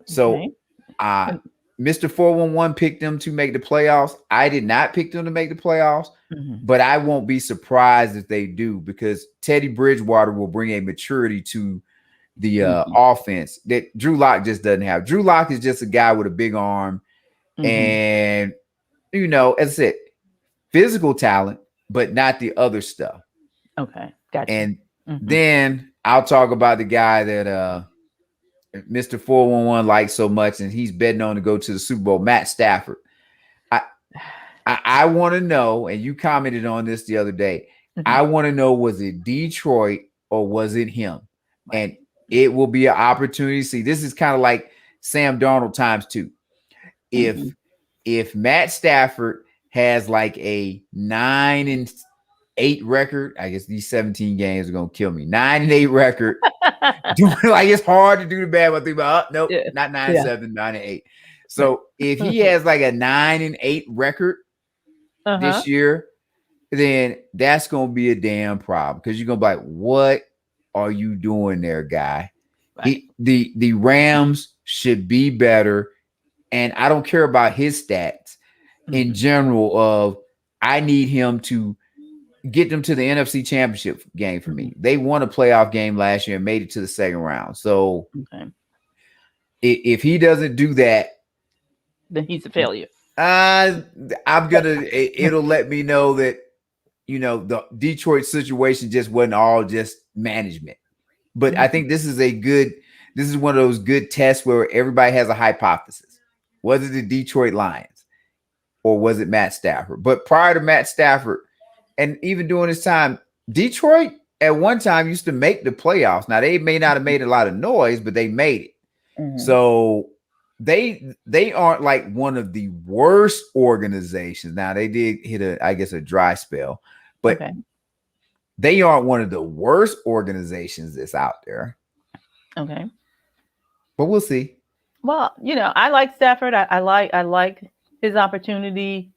So Mr. 411 picked them to make the playoffs. I did not pick them to make the playoffs, but I won't be surprised if they do because Teddy Bridgewater will bring a maturity to the offense that Drew Lock just doesn't have. Drew Lock is just a guy with a big arm and, as I said, physical talent, but not the other stuff. Okay, gotcha. And then I'll talk about the guy that Mr. 411 likes so much, and he's betting on to go to the Super Bowl, Matt Stafford. I want to know, and you commented on this the other day, I want to know, was it Detroit or was it him? And it will be an opportunity to see. This is kind of like Sam Darnold times 2. If Matt Stafford has like a 9-8 record, I guess these 17 games are gonna kill me. 9-8 record. Like it's hard to do the bad, but think about nope, not 9-7, 9-8. So if he has like a 9-8 record this year, then that's gonna be a damn problem because you're gonna be like, what are you doing there, guy? Right. The Rams should be better, and I don't care about his stats in general. Of I need him to get them to the NFC Championship game for me. They won a playoff game last year and made it to the second round. So if he doesn't do that, then he's a failure. It'll let me know that, the Detroit situation just wasn't all just management. But I think this is one of those good tests where everybody has a hypothesis. Was it the Detroit Lions or was it Matt Stafford? But prior to Matt Stafford, and even during his time, Detroit at one time used to make the playoffs. Now they may not have made a lot of noise, but they made it. Mm-hmm. So they aren't like one of the worst organizations. Now they did hit a dry spell, but they aren't one of the worst organizations that's out there. Okay. But we'll see. Well, I like Stafford. I like his opportunity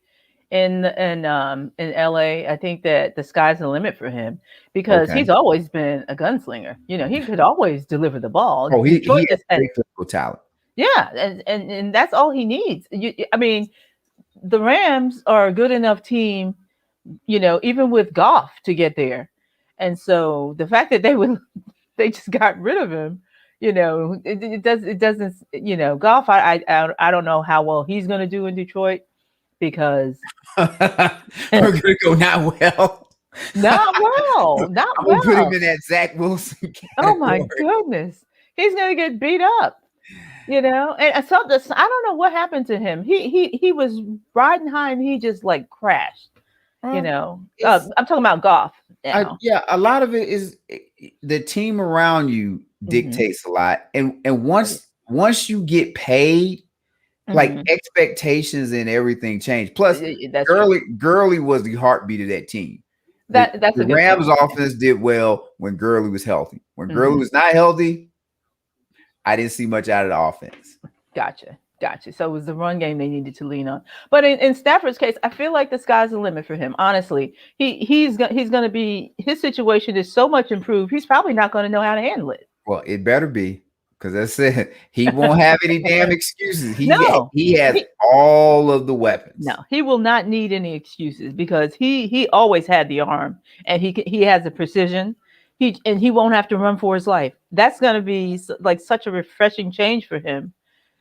in LA. I think that the sky's the limit for him because he's always been a gunslinger. He could always deliver the ball. Oh, he has great physical talent. Yeah, and that's all he needs. I mean, the Rams are a good enough team, even with Goff to get there. And so the fact that they just got rid of him, it doesn't, Goff, I don't know how well he's going to do in Detroit because we're going to go not well. Not well. I'm going to put him in that Zach Wilson category. Oh my goodness. He's going to get beat up. And so I don't know what happened to him. He was riding high and he just like crashed. I'm talking about Goff. A lot of it is the team around you dictates a lot, and once you get paid, like expectations and everything change. Plus, Gurley was the heartbeat of that team. That's the Rams offense did well when Gurley was healthy. When Gurley was not healthy, I didn't see much out of the offense. Gotcha. So it was the run game they needed to lean on. But in Stafford's case, I feel like the sky's the limit for him. Honestly, he's going to be, his situation is so much improved. He's probably not going to know how to handle it. Well, it better be, because I said he won't have any damn excuses. He has all of the weapons. No, he will not need any excuses because he always had the arm and he has the precision. He won't have to run for his life. That's going to be like such a refreshing change for him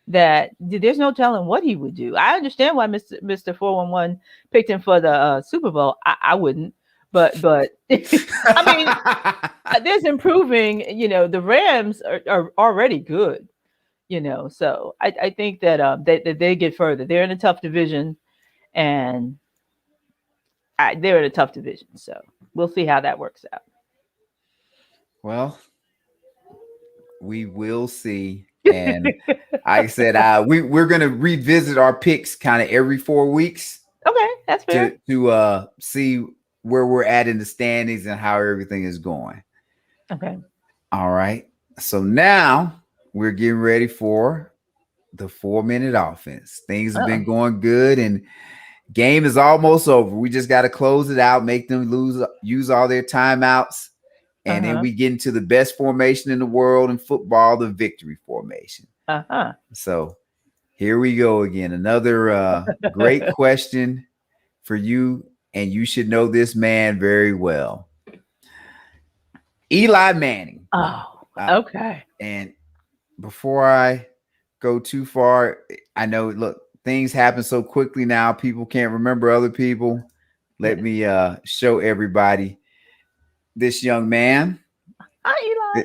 that there's no telling what he would do. I understand why Mr. 411 picked him for the Super Bowl. I wouldn't, but I mean, there's improving. The Rams are already good. So I think that they get further. They're in a tough division, and they're in a tough division. So we'll see how that works out. Well, we will see. And like I said, we're going to revisit our picks kind of every 4 weeks. Okay, that's fair. To see where we're at in the standings and how everything is going. Okay. All right. So now we're getting ready for the 4-minute offense. Things have been going good and game is almost over. We just got to close it out, make them use all their timeouts. And then we get into the best formation in the world in football, the victory formation. So here we go again. Another great question for you. And you should know this man very well. Eli Manning. Oh, okay. And before I go too far, I know, look, things happen so quickly now. People can't remember other people. Let me show everybody this young man. Hi, Eli.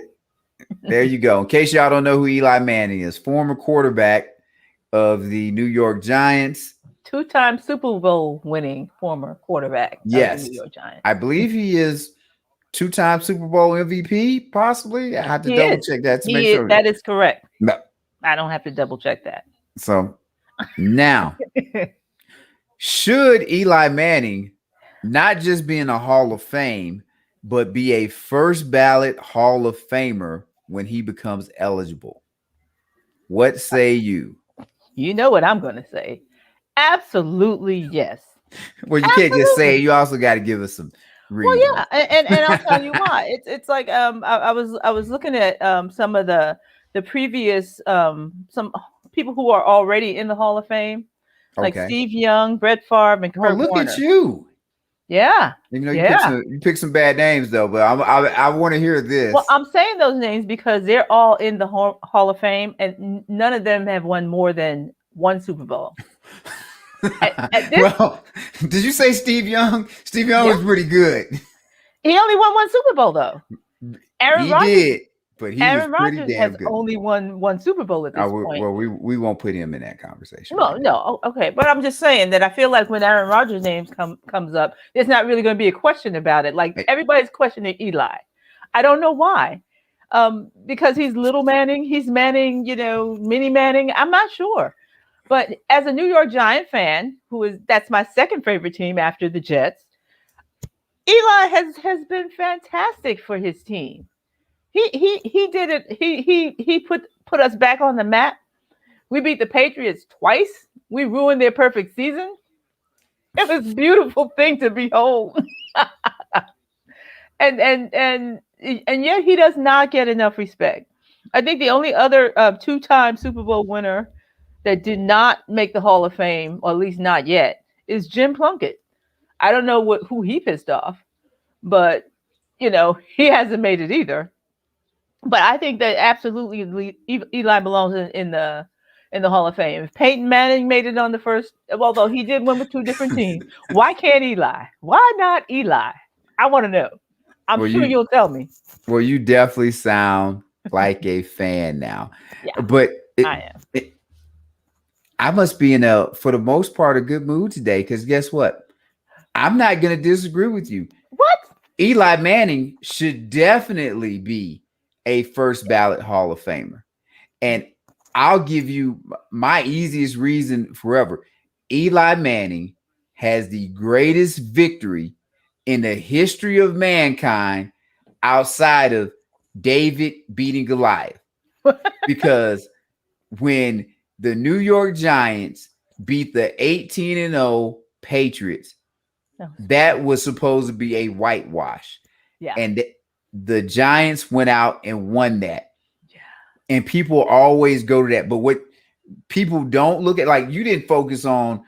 There you go. In case y'all don't know who Eli Manning is, former quarterback of the New York Giants. 2-time Super Bowl winning former quarterback of the New York Giants. I believe he is 2-time Super Bowl MVP, possibly. I have to double check that to make sure. That is correct. No. I don't have to double check that. So now, should Eli Manning not just be in a Hall of Fame, but be a first ballot Hall of Famer when he becomes eligible? What say you? You know what I'm going to say. Absolutely, yes. Well, you can't just say it. You also got to give us some reason. Well, yeah, and I'll tell you why. It's like I was looking at some of the previous some people who are already in the Hall of Fame, like Steve Young, Brett Favre, and Kurt look Warner. at you. Yeah. You picked some bad names though, but I want to hear this. Well, I'm saying those names because they're all in the Hall of Fame, and none of them have won more than one Super Bowl. Well, did you say Steve Young? Steve Young was pretty good. He only won one Super Bowl though. Aaron Rodgers. Did. but he was Aaron pretty Rodgers damn has good. only won one Super Bowl at this point. Well, we won't put him in that conversation. No, Right no, okay, but I'm just saying that I feel like when Aaron Rodgers' name comes up, there's not really going to be a question about it. Like everybody's questioning Eli. I don't know why. Because he's little Manning, he's Manning, mini Manning. I'm not sure. But as a New York Giant fan, that's my second favorite team after the Jets, Eli has been fantastic for his team. He did it. He put us back on the map. We beat the Patriots twice. We ruined their perfect season. It was a beautiful thing to behold. and yet he does not get enough respect. I think the only other two-time Super Bowl winner that did not make the Hall of Fame, or at least not yet, is Jim Plunkett. I don't know who he pissed off, but he hasn't made it either. But I think that absolutely Eli belongs in the Hall of Fame. If Peyton Manning made it on the first, although he did win with two different teams, why can't Eli? Why not Eli? I want to know. I'm sure you'll tell me. Well, you definitely sound like a fan now. Yeah, but I am. I must be for the most part, a good mood today, because guess what? I'm not going to disagree with you. What? Eli Manning should definitely be a first ballot Hall of Famer. And I'll give you my easiest reason forever. Eli Manning has the greatest victory in the history of mankind outside of David beating Goliath. Because when the New York Giants beat the 18-0 Patriots, that was supposed to be a whitewash. Yeah. And the Giants went out and won that. Yeah. And people always go to that. But what people don't look at, like, you didn't focus on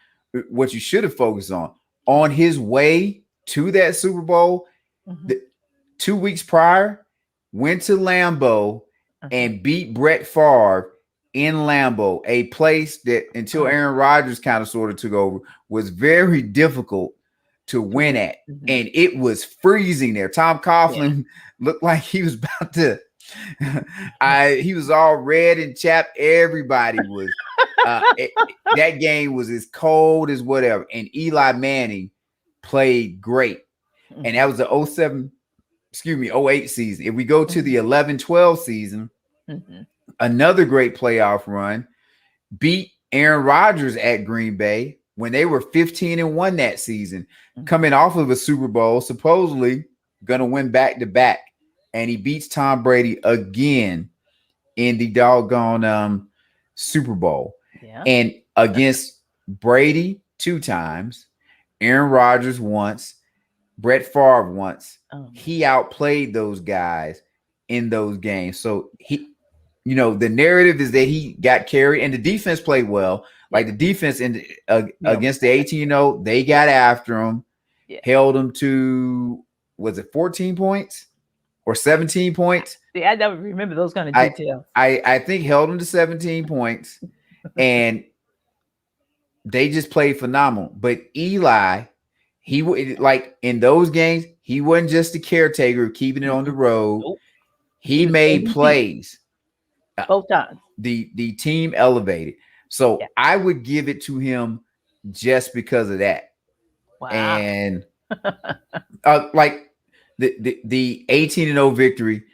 what you should have focused on his way to that Super Bowl. 2 weeks prior, went to Lambeau and beat Brett Favre in Lambeau, a place that until Aaron Rodgers kind of sort of took over was very difficult to win at. And it was freezing there. Tom Coughlin looked like he was about to he was all red and chapped. Everybody was that game was as cold as whatever. And Eli Manning played great. And that was the 08 season. If we go to the 11-12 season, another great playoff run, beat Aaron Rodgers at Green Bay when they were 15-1 that season, coming off of a Super Bowl, supposedly going to win back-to-back. And he beats Tom Brady again in the doggone Super Bowl. Yeah. And against Brady 2 times, Aaron Rodgers once, Brett Favre once. He outplayed those guys in those games. So he, the narrative is that he got carried and the defense played well. Like the defense against the 18-0, they got after him, held him to, was it 14 points or 17 points? See, I never remember those kind of details. I think held him to 17 points, and they just played phenomenal. But Eli, he like in those games, he wasn't just the caretaker keeping it on the road. Nope. He made plays both times. The team elevated. So I would give it to him just because of that. Wow. And like the 18-0 victory,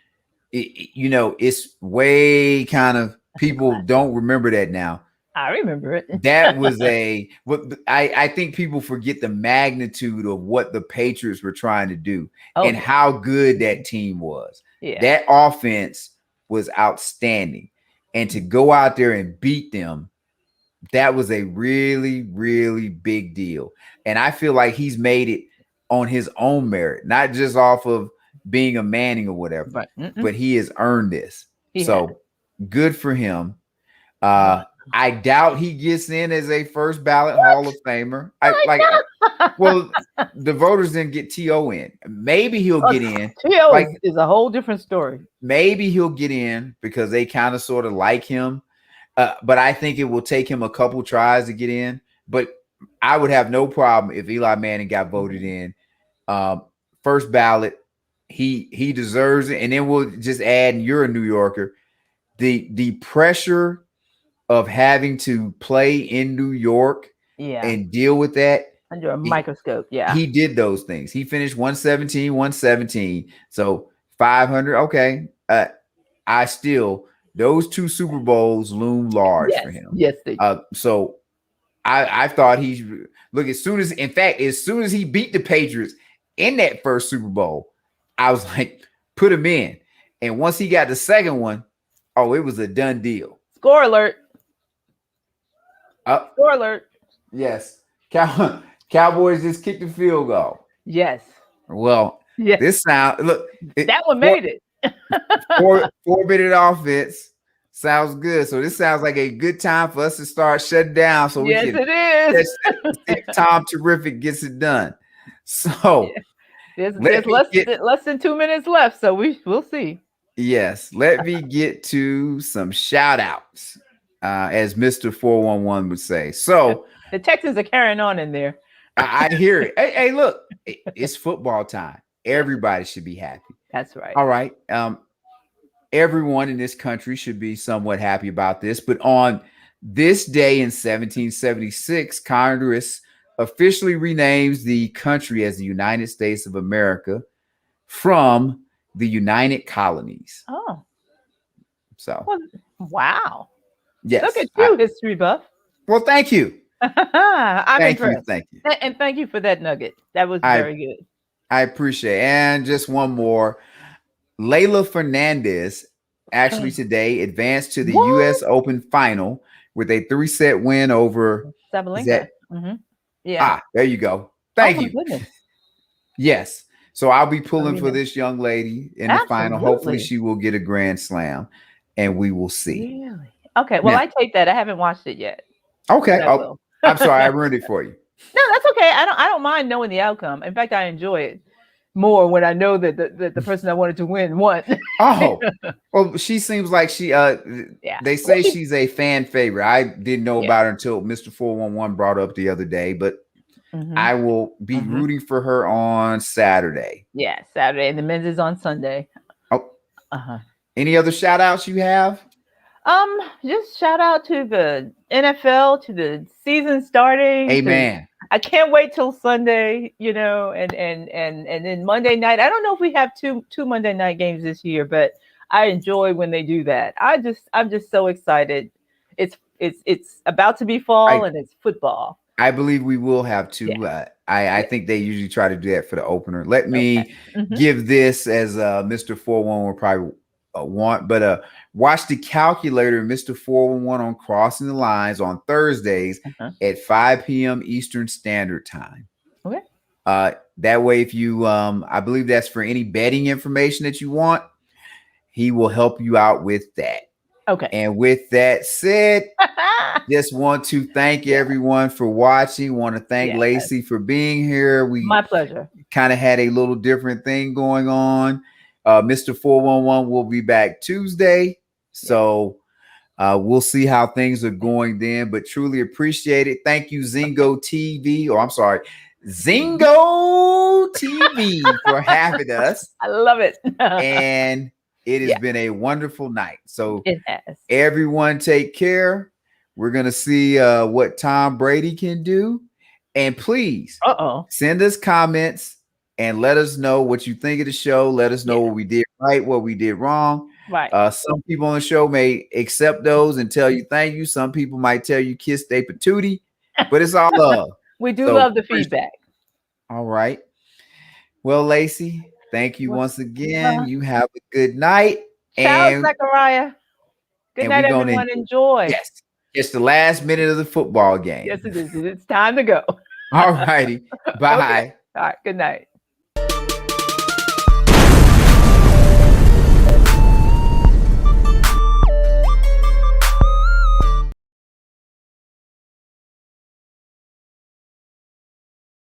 it's way kind of, people don't remember that now. I remember it. That was I think people forget the magnitude of what the Patriots were trying to do and how good that team was. Yeah. That offense was outstanding. And to go out there and beat them, that was a really, really big deal. And I feel like he's made it on his own merit, not just off of being a Manning or whatever, but he has earned this. Good for him. I doubt he gets in as a first ballot Hall of Famer. Well, the voters didn't get T.O. in. Maybe he'll get in. T.O. is a whole different story. Maybe he'll get in because they kind of sort of like him. But I think it will take him a couple tries to get in. But I would have no problem if Eli Manning got voted in. First ballot, he deserves it. And then we'll just add, and you're a New Yorker, the pressure of having to play in New York and deal with that under a microscope. He did those things. He finished 117. So 500. Okay. Those 2 Super Bowls loom large for him. Yes, they do. So I thought as soon as he beat the Patriots in that first Super Bowl, I was like, put him in. And once he got the second one, it was a done deal. Score alert. Score alert. Yes. Cowboys just kicked the field goal. Yes. Well, this sound that one made it. 4-minute offense sounds good. So this sounds like a good time for us to start shutting down. So we can. It is. If Tom Terrific gets it done. So there's less than 2 minutes left. So we'll see. Yes. Let me get to some shout outs, as Mr. 411 would say. So the Texans are carrying on in there. I hear it. Hey, look, it's football time. Everybody should be happy. That's right. All right. Everyone in this country should be somewhat happy about this. But on this day in 1776, Congress officially renames the country as the United States of America from the United Colonies. Oh. So. Well, wow. Yes. Look at you, history buff. Well, thank you. I'm impressed. Thank you. And thank you for that nugget. That was very good. I appreciate it. And just one more. Layla Fernandez actually today advanced to the U.S. Open final with a 3-set win over Sabalenka. Yeah. There you go. Thank you. Goodness. Yes. So I'll be pulling for this young lady in the final. Absolutely. Hopefully she will get a grand slam, and we will see. Really? Okay. Well, I take that. I haven't watched it yet. Okay. I'm sorry. I ruined it for you. No, that's okay. I don't mind knowing the outcome. In fact, I enjoy it more when I know that the person I wanted to win won. Well, she seems like she they say she's a fan favorite. I didn't know about her until Mr. 411 brought up the other day, but I will be rooting for her on Saturday. Yeah, Saturday, and the men's is on Sunday. Any other shout outs you have? Just shout out to the NFL, to the season starting. Amen. I can't wait till Sunday, and then Monday night. I don't know if we have two Monday night games this year, but I enjoy when they do that. I'm just so excited. It's about to be fall and it's football. I believe we will have 2. Yeah. I think they usually try to do that for the opener. Let me give this as Mr. 411 will probably want, but watch The Calculator, Mr. 411 on Crossing the Lines on Thursdays at 5 p.m. Eastern Standard Time. Okay. That way, if you, I believe that's for any betting information that you want, he will help you out with that. Okay. And with that said, just want to thank everyone for watching. Want to thank Lacey for being here. My pleasure. Kind of had a little different thing going on. Mr. 411 will be back Tuesday. So we'll see how things are going then, but truly appreciate it. Thank you, Zingo TV. Zingo TV for having us. I love it. And it has been a wonderful night. So it has. Everyone take care. We're going to see what Tom Brady can do. And please send us comments and let us know what you think of the show. Let us know what we did right, what we did wrong. Right. Some people on the show may accept those and tell you thank you. Some people might tell you kiss they patootie, but it's all love. We do love the feedback. All right. Well, Lacey, thank you once again. You have a good night. Ciao, Zachariah. Good night, everyone. Enjoy. Yes. It's the last minute of the football game. Yes, it is. It's time to go. All righty. Bye. Okay. All right. Good night.